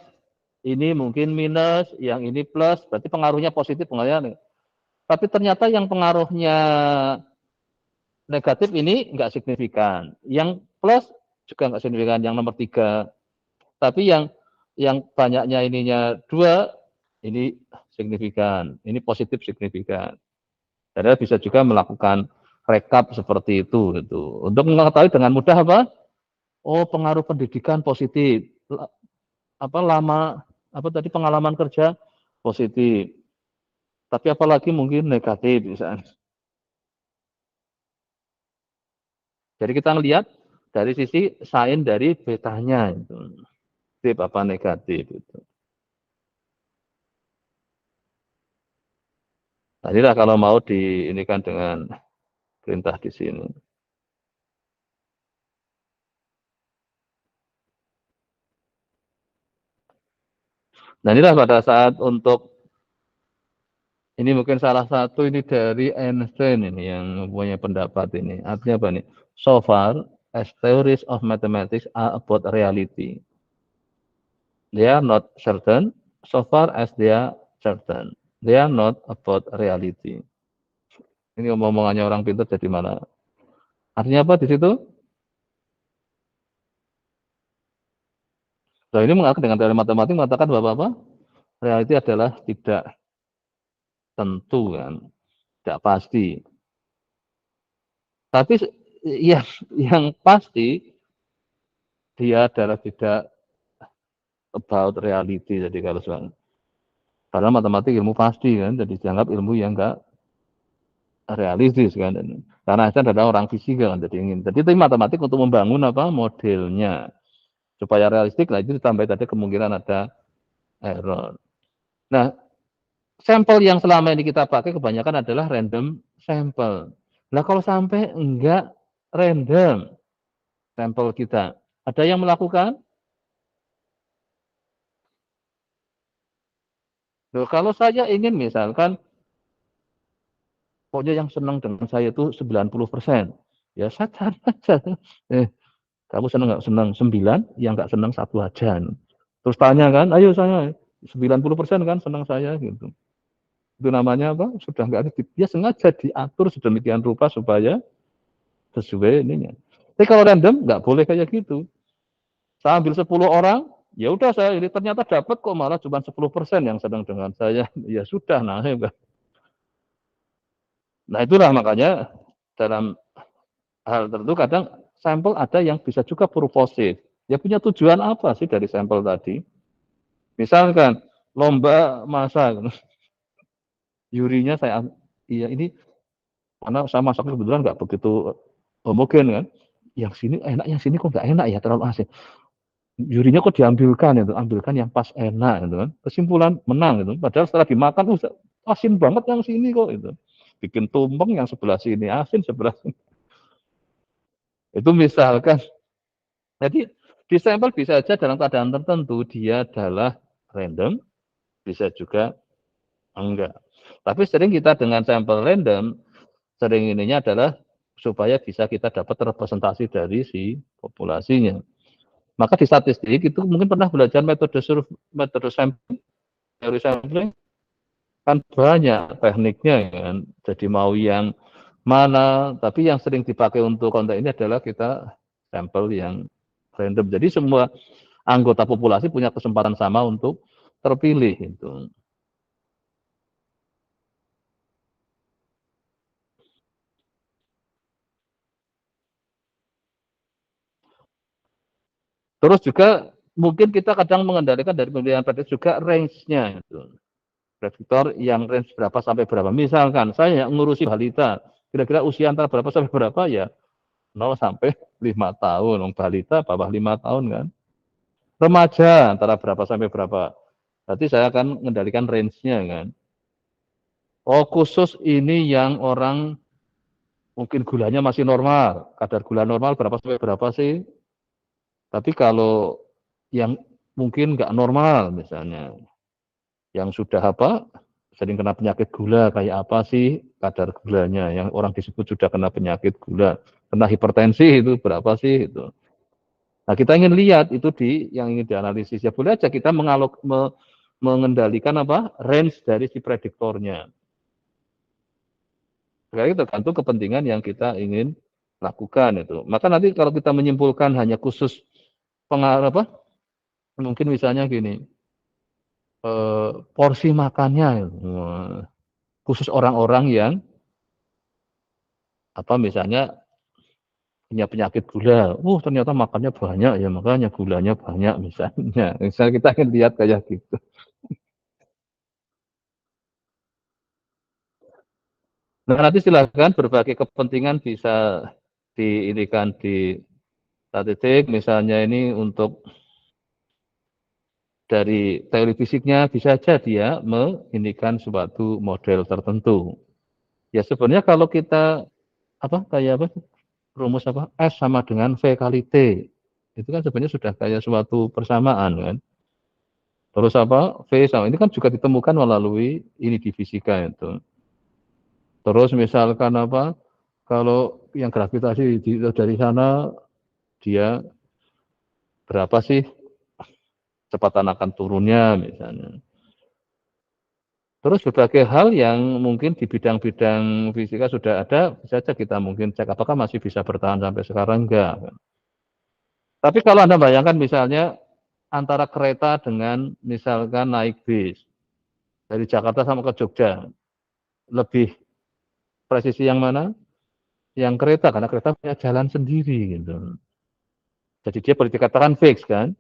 ini mungkin minus, yang ini plus, berarti pengaruhnya positif, pengaruhnya. Tapi ternyata yang pengaruhnya negatif ini enggak signifikan. Yang plus juga enggak signifikan, yang nomor 3. Tapi yang banyaknya ininya 2, ini signifikan, ini positif signifikan. Anda bisa juga melakukan rekap seperti itu gitu. Untuk mengetahui dengan mudah apa? Oh, pengaruh pendidikan positif. Lama apa tadi pengalaman kerja positif. Tapi apalagi mungkin negatif misalnya. Jadi kita ngelihat dari sisi sign dari betanya itu. Positif apa negatif itu. Nah, inilah kalau mau diinikan dengan perintah di sini. Nah, inilah pada saat untuk ini mungkin salah satu ini dari Einstein ini yang mempunyai pendapat ini. Artinya apa nih? So far as theories of mathematics are about reality, they are not certain. So far as they are certain, they are not about reality. Ini omongannya orang pintar jadi mana? Artinya apa di situ? Nah, ini mengaku dengan teori matematik mengatakan bahwa apa? Reality adalah tidak tentu kan, tidak pasti. Tapi yang pasti dia adalah tidak about reality. Jadi kalau soal karena matematik ilmu pasti kan, jadi dianggap ilmu yang enggak realistis kan. Karena Einstein adalah orang fisika kan, jadi itu matematik untuk membangun apa modelnya supaya realistik. Lah itu ditambah tadi kemungkinan ada error. Nah, sampel yang selama ini kita pakai kebanyakan adalah random sampel. Nah, kalau sampai enggak random sampel kita, ada yang melakukan? Loh, kalau saya ingin misalkan, pokoknya yang senang dengan saya itu 90%. Ya saya cari aja. Kamu senang nggak? Senang 9, yang nggak senang 1 aja. Terus tanya kan, ayo saya 90% kan senang saya gitu. Itu namanya apa? Sudah nggak ada, dia sengaja diatur sedemikian rupa supaya sesuai ininya. Tapi kalau random nggak boleh kayak gitu. Saya ambil 10 orang, ya udah saya ini ternyata dapat kok malah cuma 10% yang senang dengan saya. Ya sudah, nah itulah makanya dalam hal tertentu kadang sampel ada yang bisa juga purposive. Ya punya tujuan apa sih dari sampel tadi? Misalkan lomba masak, jurinya saya, iya ini karena saya masaknya kebetulan nggak begitu homogen kan. Yang sini enak, yang sini kok nggak enak ya, terlalu asin. Jurinya kok diambilkan itu, ambilkan yang pas enak gitu kan. Kesimpulan menang gitu. Padahal setelah dimakan asin banget yang sini kok itu. Bikin tumpeng yang sebelah sini asin, sebelah sini. Itu misalkan. Jadi di sampel bisa saja dalam keadaan tertentu dia adalah random, bisa juga enggak. Tapi sering kita dengan sampel random, sering ininya adalah supaya bisa kita dapat representasi dari si populasinya. Maka di statistik itu mungkin pernah belajar metode sampling, teori sampling, kan banyak tekniknya kan. Jadi mau yang mana, tapi yang sering dipakai untuk konteks ini adalah kita sampel yang random. Jadi semua anggota populasi punya kesempatan sama untuk terpilih itu. Terus juga mungkin kita kadang mengendalikan dari pemilihan prediktor juga range-nya itu. Prediktor yang range berapa sampai berapa. Misalkan saya ngurusi balita, kira-kira usia antara berapa sampai berapa ya 0 sampai 5 tahun. Balita bawah 5 tahun kan. Remaja antara berapa sampai berapa. Berarti saya akan mengendalikan range-nya kan. Oh khusus ini yang orang mungkin gulanya masih normal. Kadar gula normal berapa sampai berapa sih. Tapi kalau yang mungkin nggak normal misalnya, yang sudah apa, sering kena penyakit gula, kayak apa sih kadar gulanya, yang orang disebut sudah kena penyakit gula, kena hipertensi itu berapa sih itu. Nah kita ingin lihat itu yang ingin dianalisis, ya boleh aja kita mengendalikan apa, range dari si prediktornya. Sekali tergantung kepentingan yang kita ingin lakukan itu. Maka nanti kalau kita menyimpulkan hanya khusus pengaruh apa, mungkin misalnya gini, porsi makannya khusus orang-orang yang apa misalnya punya penyakit gula, ternyata makannya banyak ya, makanya gulanya banyak misalnya. Misalnya kita akan lihat kayak gitu. Nah, nanti silakan berbagai kepentingan bisa diinikan di statistik, misalnya ini untuk dari teori fisiknya bisa saja dia menginikan suatu model tertentu. Ya sebenarnya kalau kita kayak apa rumus S sama dengan V kali T. Itu kan sebenarnya sudah kayak suatu persamaan kan. Terus V sama ini kan juga ditemukan melalui ini di fisika itu. Terus misalkan kalau yang gravitasi dari sana dia berapa sih kecepatan akan turunnya misalnya. Terus berbagai hal yang mungkin di bidang-bidang fisika sudah ada, bisa saja kita mungkin cek apakah masih bisa bertahan sampai sekarang enggak. Tapi kalau Anda bayangkan misalnya antara kereta dengan misalkan naik bis dari Jakarta sama ke Jogja, lebih presisi yang mana? Yang kereta, karena kereta punya jalan sendiri gitu. Jadi dia boleh dikatakan fix kan,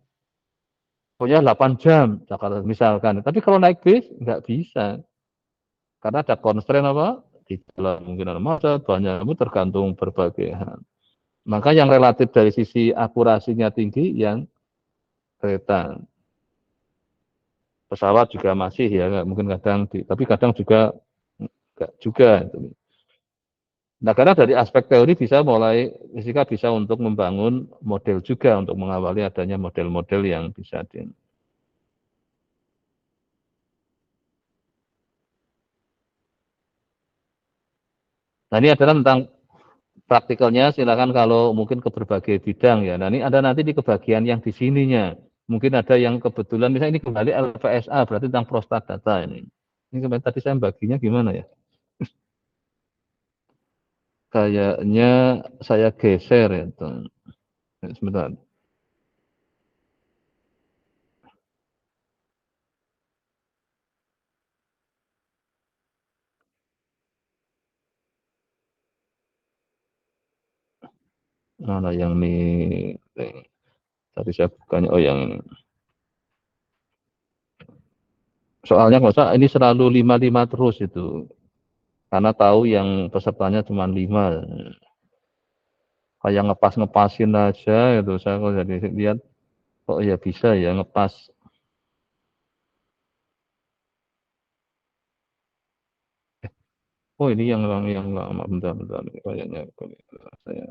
punya 8 jam Jakarta misalkan. Tapi kalau naik bis nggak bisa, karena ada constraint di jalan, mungkin ada macet, banyak, itu tergantung berbagai hal. Maka yang relatif dari sisi akurasinya tinggi yang kereta. Pesawat juga masih ya, mungkin kadang, tapi kadang juga enggak juga. Nah, karena dari aspek teori fisika bisa untuk membangun model juga untuk mengawali adanya model-model yang bisa Nah, ini adalah tentang praktikalnya, silakan kalau mungkin ke berbagai bidang ya. Nah, ini ada nanti di kebagian yang di sininya. Mungkin ada yang kebetulan, misalnya ini kembali LPSA, berarti tentang prostat data ini. Ini kemarin tadi saya baginya gimana ya? Kayaknya saya geser ya. Sebentar. Mana yang ini? Tadi saya bukanya, yang ini. Soalnya nggak usah, ini selalu 5-5 terus itu. Karena tahu yang pesertanya cuma 5. Kayak ngepas-ngepasin aja itu. Saya kok jadi lihat, kok ya bisa ya ngepas. Oh ini yang lama, bentar. Kayaknya saya,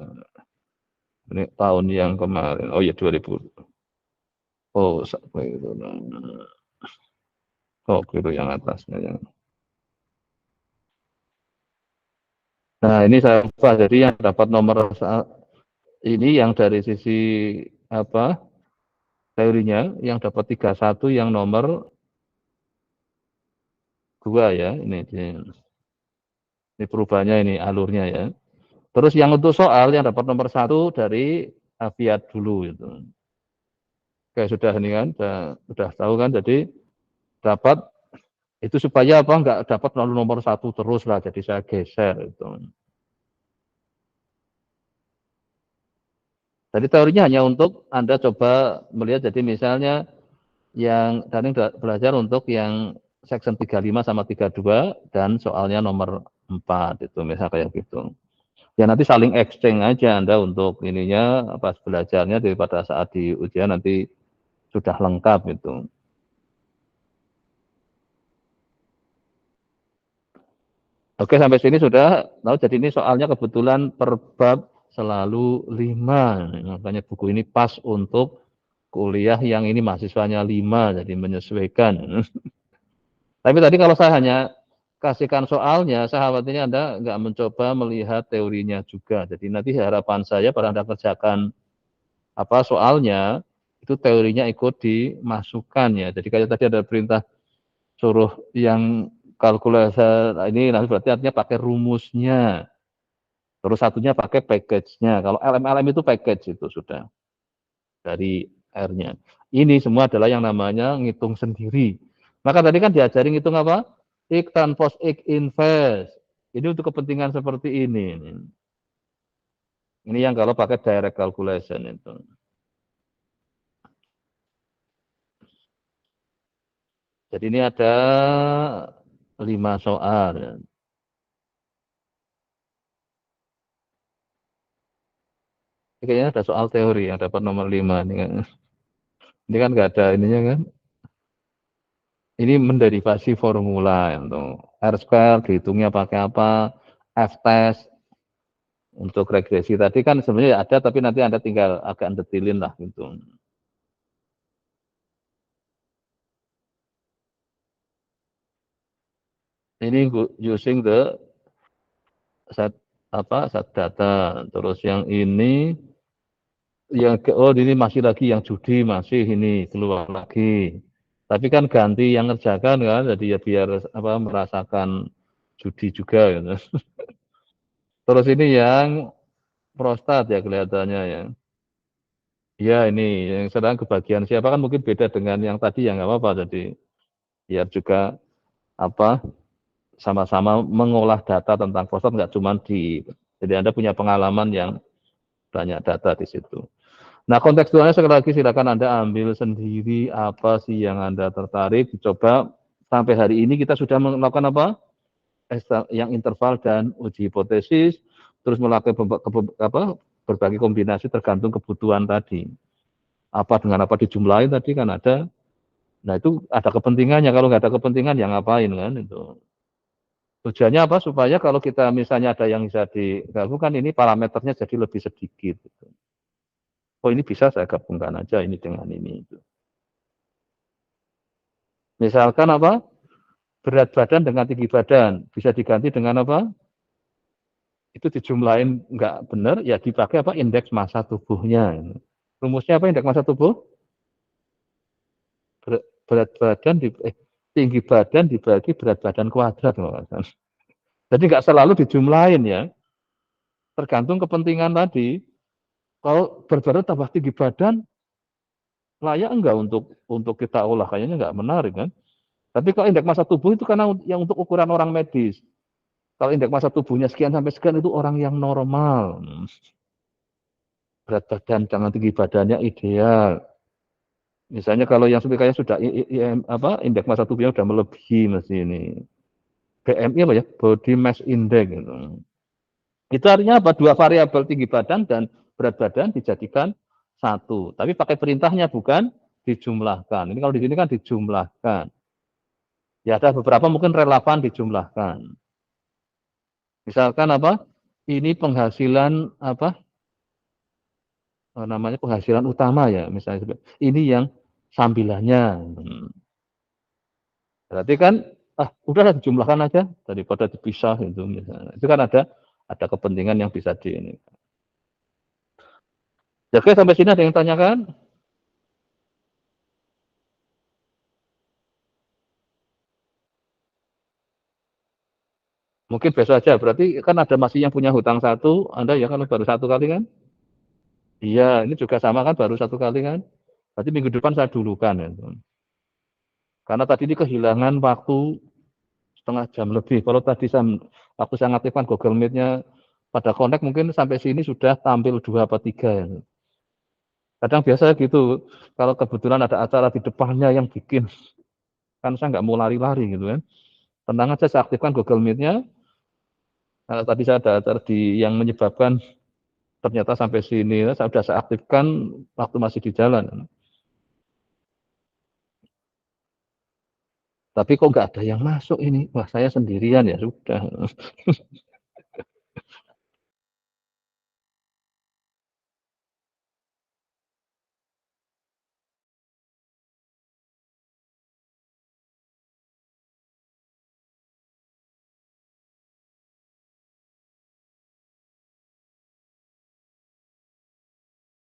ini tahun yang kemarin. Oh ya 2000. Oh, itu. Oh, itu yang atasnya yang. Nah, ini saya ubah. Jadi yang dapat nomor ini yang dari sisi teorinya, yang dapat 31 yang nomor 2 ya. Ini perubahannya, ini alurnya ya. Terus yang untuk soal yang dapat nomor 1 dari Aviat dulu itu. Oke, sudah ini kan, sudah tahu kan, jadi dapat itu supaya nggak dapat lalu nomor 1 terus lah, jadi saya geser itu. Jadi teorinya hanya untuk Anda coba melihat, jadi misalnya yang tadi belajar untuk yang section 35 sama 32 dan soalnya nomor 4 itu misalnya kayak gitu. Ya nanti saling exchange aja Anda untuk ininya pas belajarnya, daripada saat di ujian nanti sudah lengkap itu. Oke, sampai sini sudah tahu. Jadi ini soalnya kebetulan per bab selalu 5. Makanya buku ini pas untuk kuliah yang ini mahasiswanya 5, jadi menyesuaikan. Tapi tadi kalau saya hanya kasihkan soalnya, saya khawatirnya Anda nggak mencoba melihat teorinya juga. Jadi nanti harapan saya pada Anda kerjakan soalnya, itu teorinya ikut dimasukkan ya. Jadi kayak tadi ada perintah suruh yang kalkulasi ini, nanti berarti artinya pakai rumusnya. Terus satunya pakai package-nya. Kalau LM itu package itu sudah dari R-nya. Ini semua adalah yang namanya ngitung sendiri. Maka tadi kan diajarin ngitung apa? X transpose X inverse. Ini untuk kepentingan seperti ini. Ini yang kalau pakai direct calculation itu. Jadi ini ada 5 soal. Ya. Ini kayaknya ada soal teori yang dapat nomor 5 ini kan. Ini kan nggak ada ininya kan. Ini menderivasi formula untuk R-square dihitungnya pakai apa, F-test untuk regresi tadi kan sebenarnya ada tapi nanti Anda tinggal agak detilin lah gitu. Ini using the set data. Terus yang ini ini masih lagi yang judi masih ini keluar lagi. Tapi kan ganti yang ngerjakan kan, jadi ya biar merasakan judi juga gitu. Terus ini yang prostat ya kelihatannya ya. Ya ini yang sedang kebagian siapa kan mungkin beda dengan yang tadi ya nggak apa-apa. Jadi biar juga sama-sama mengolah data tentang prostat nggak cuma jadi Anda punya pengalaman yang banyak data di situ. Nah, kontekstualnya sekali lagi silakan Anda ambil sendiri apa sih yang Anda tertarik. Coba sampai hari ini kita sudah melakukan apa? Yang interval dan uji hipotesis, terus melakukan berbagai kombinasi tergantung kebutuhan tadi. Apa dengan apa dijumlahin tadi kan ada. Nah, itu ada kepentingannya. Kalau nggak ada kepentingan, ya ngapain kan itu. Tujuannya apa? Supaya kalau kita misalnya ada yang bisa digabungkan, ini parameternya jadi lebih sedikit. Gitu. Oh ini bisa saya gabungkan aja ini dengan ini. Misalkan apa? Berat badan dengan tinggi badan. Bisa diganti dengan apa? Itu dijumlahin nggak benar, ya dipakai apa? Indeks massa tubuhnya. Rumusnya apa indeks massa tubuh? Berat badan tinggi badan dibagi berat badan kuadrat. Jadi nggak selalu dijumlahin ya. Tergantung kepentingan tadi. Kalau berat badan tambah tinggi badan, layak enggak untuk kita olah? Kayaknya enggak menarik kan. Tapi kalau indeks massa tubuh itu karena yang untuk ukuran orang medis. Kalau indeks massa tubuhnya sekian sampai sekian itu orang yang normal. Berat badan dengan tinggi badannya ideal. Misalnya kalau yang kayak sudah indeks massa tubuhnya sudah melebihi mesti ini. BMI apa ya? Body Mass Index gitu. Itu artinya apa? Dua variabel tinggi badan dan berat badan dijadikan satu. Tapi pakai perintahnya bukan dijumlahkan. Ini kalau di sini kan dijumlahkan. Ya ada beberapa mungkin relevan dijumlahkan. Misalkan apa? Ini penghasilan namanya penghasilan utama ya, misalnya ini yang sambilannya. Berarti kan udahlah dijumlahkan aja daripada dipisah itu misalnya. Itu kan ada kepentingan yang bisa ini. Oke, sampai sini ada yang tanyakan? Mungkin besok aja. Berarti kan ada masih yang punya hutang satu, Anda ya kalau baru satu kali kan? Iya, ini juga sama kan baru satu kali kan? Berarti minggu depan saya dulukan ya. Karena tadi ini kehilangan waktu setengah jam lebih. Kalau tadi waktu saya ngaktifkan Google Meet-nya pada connect mungkin sampai sini sudah tampil 2 atau 3 ya. Kadang biasa gitu, kalau kebetulan ada acara di depannya yang bikin, kan saya nggak mau lari-lari gitu kan. Tenang aja saya aktifkan Google Meet-nya. Nah, tadi saya ada acara yang menyebabkan ternyata sampai sini, saya sudah saya aktifkan waktu masih di jalan. Tapi kok nggak ada yang masuk ini? Wah, saya sendirian ya sudah.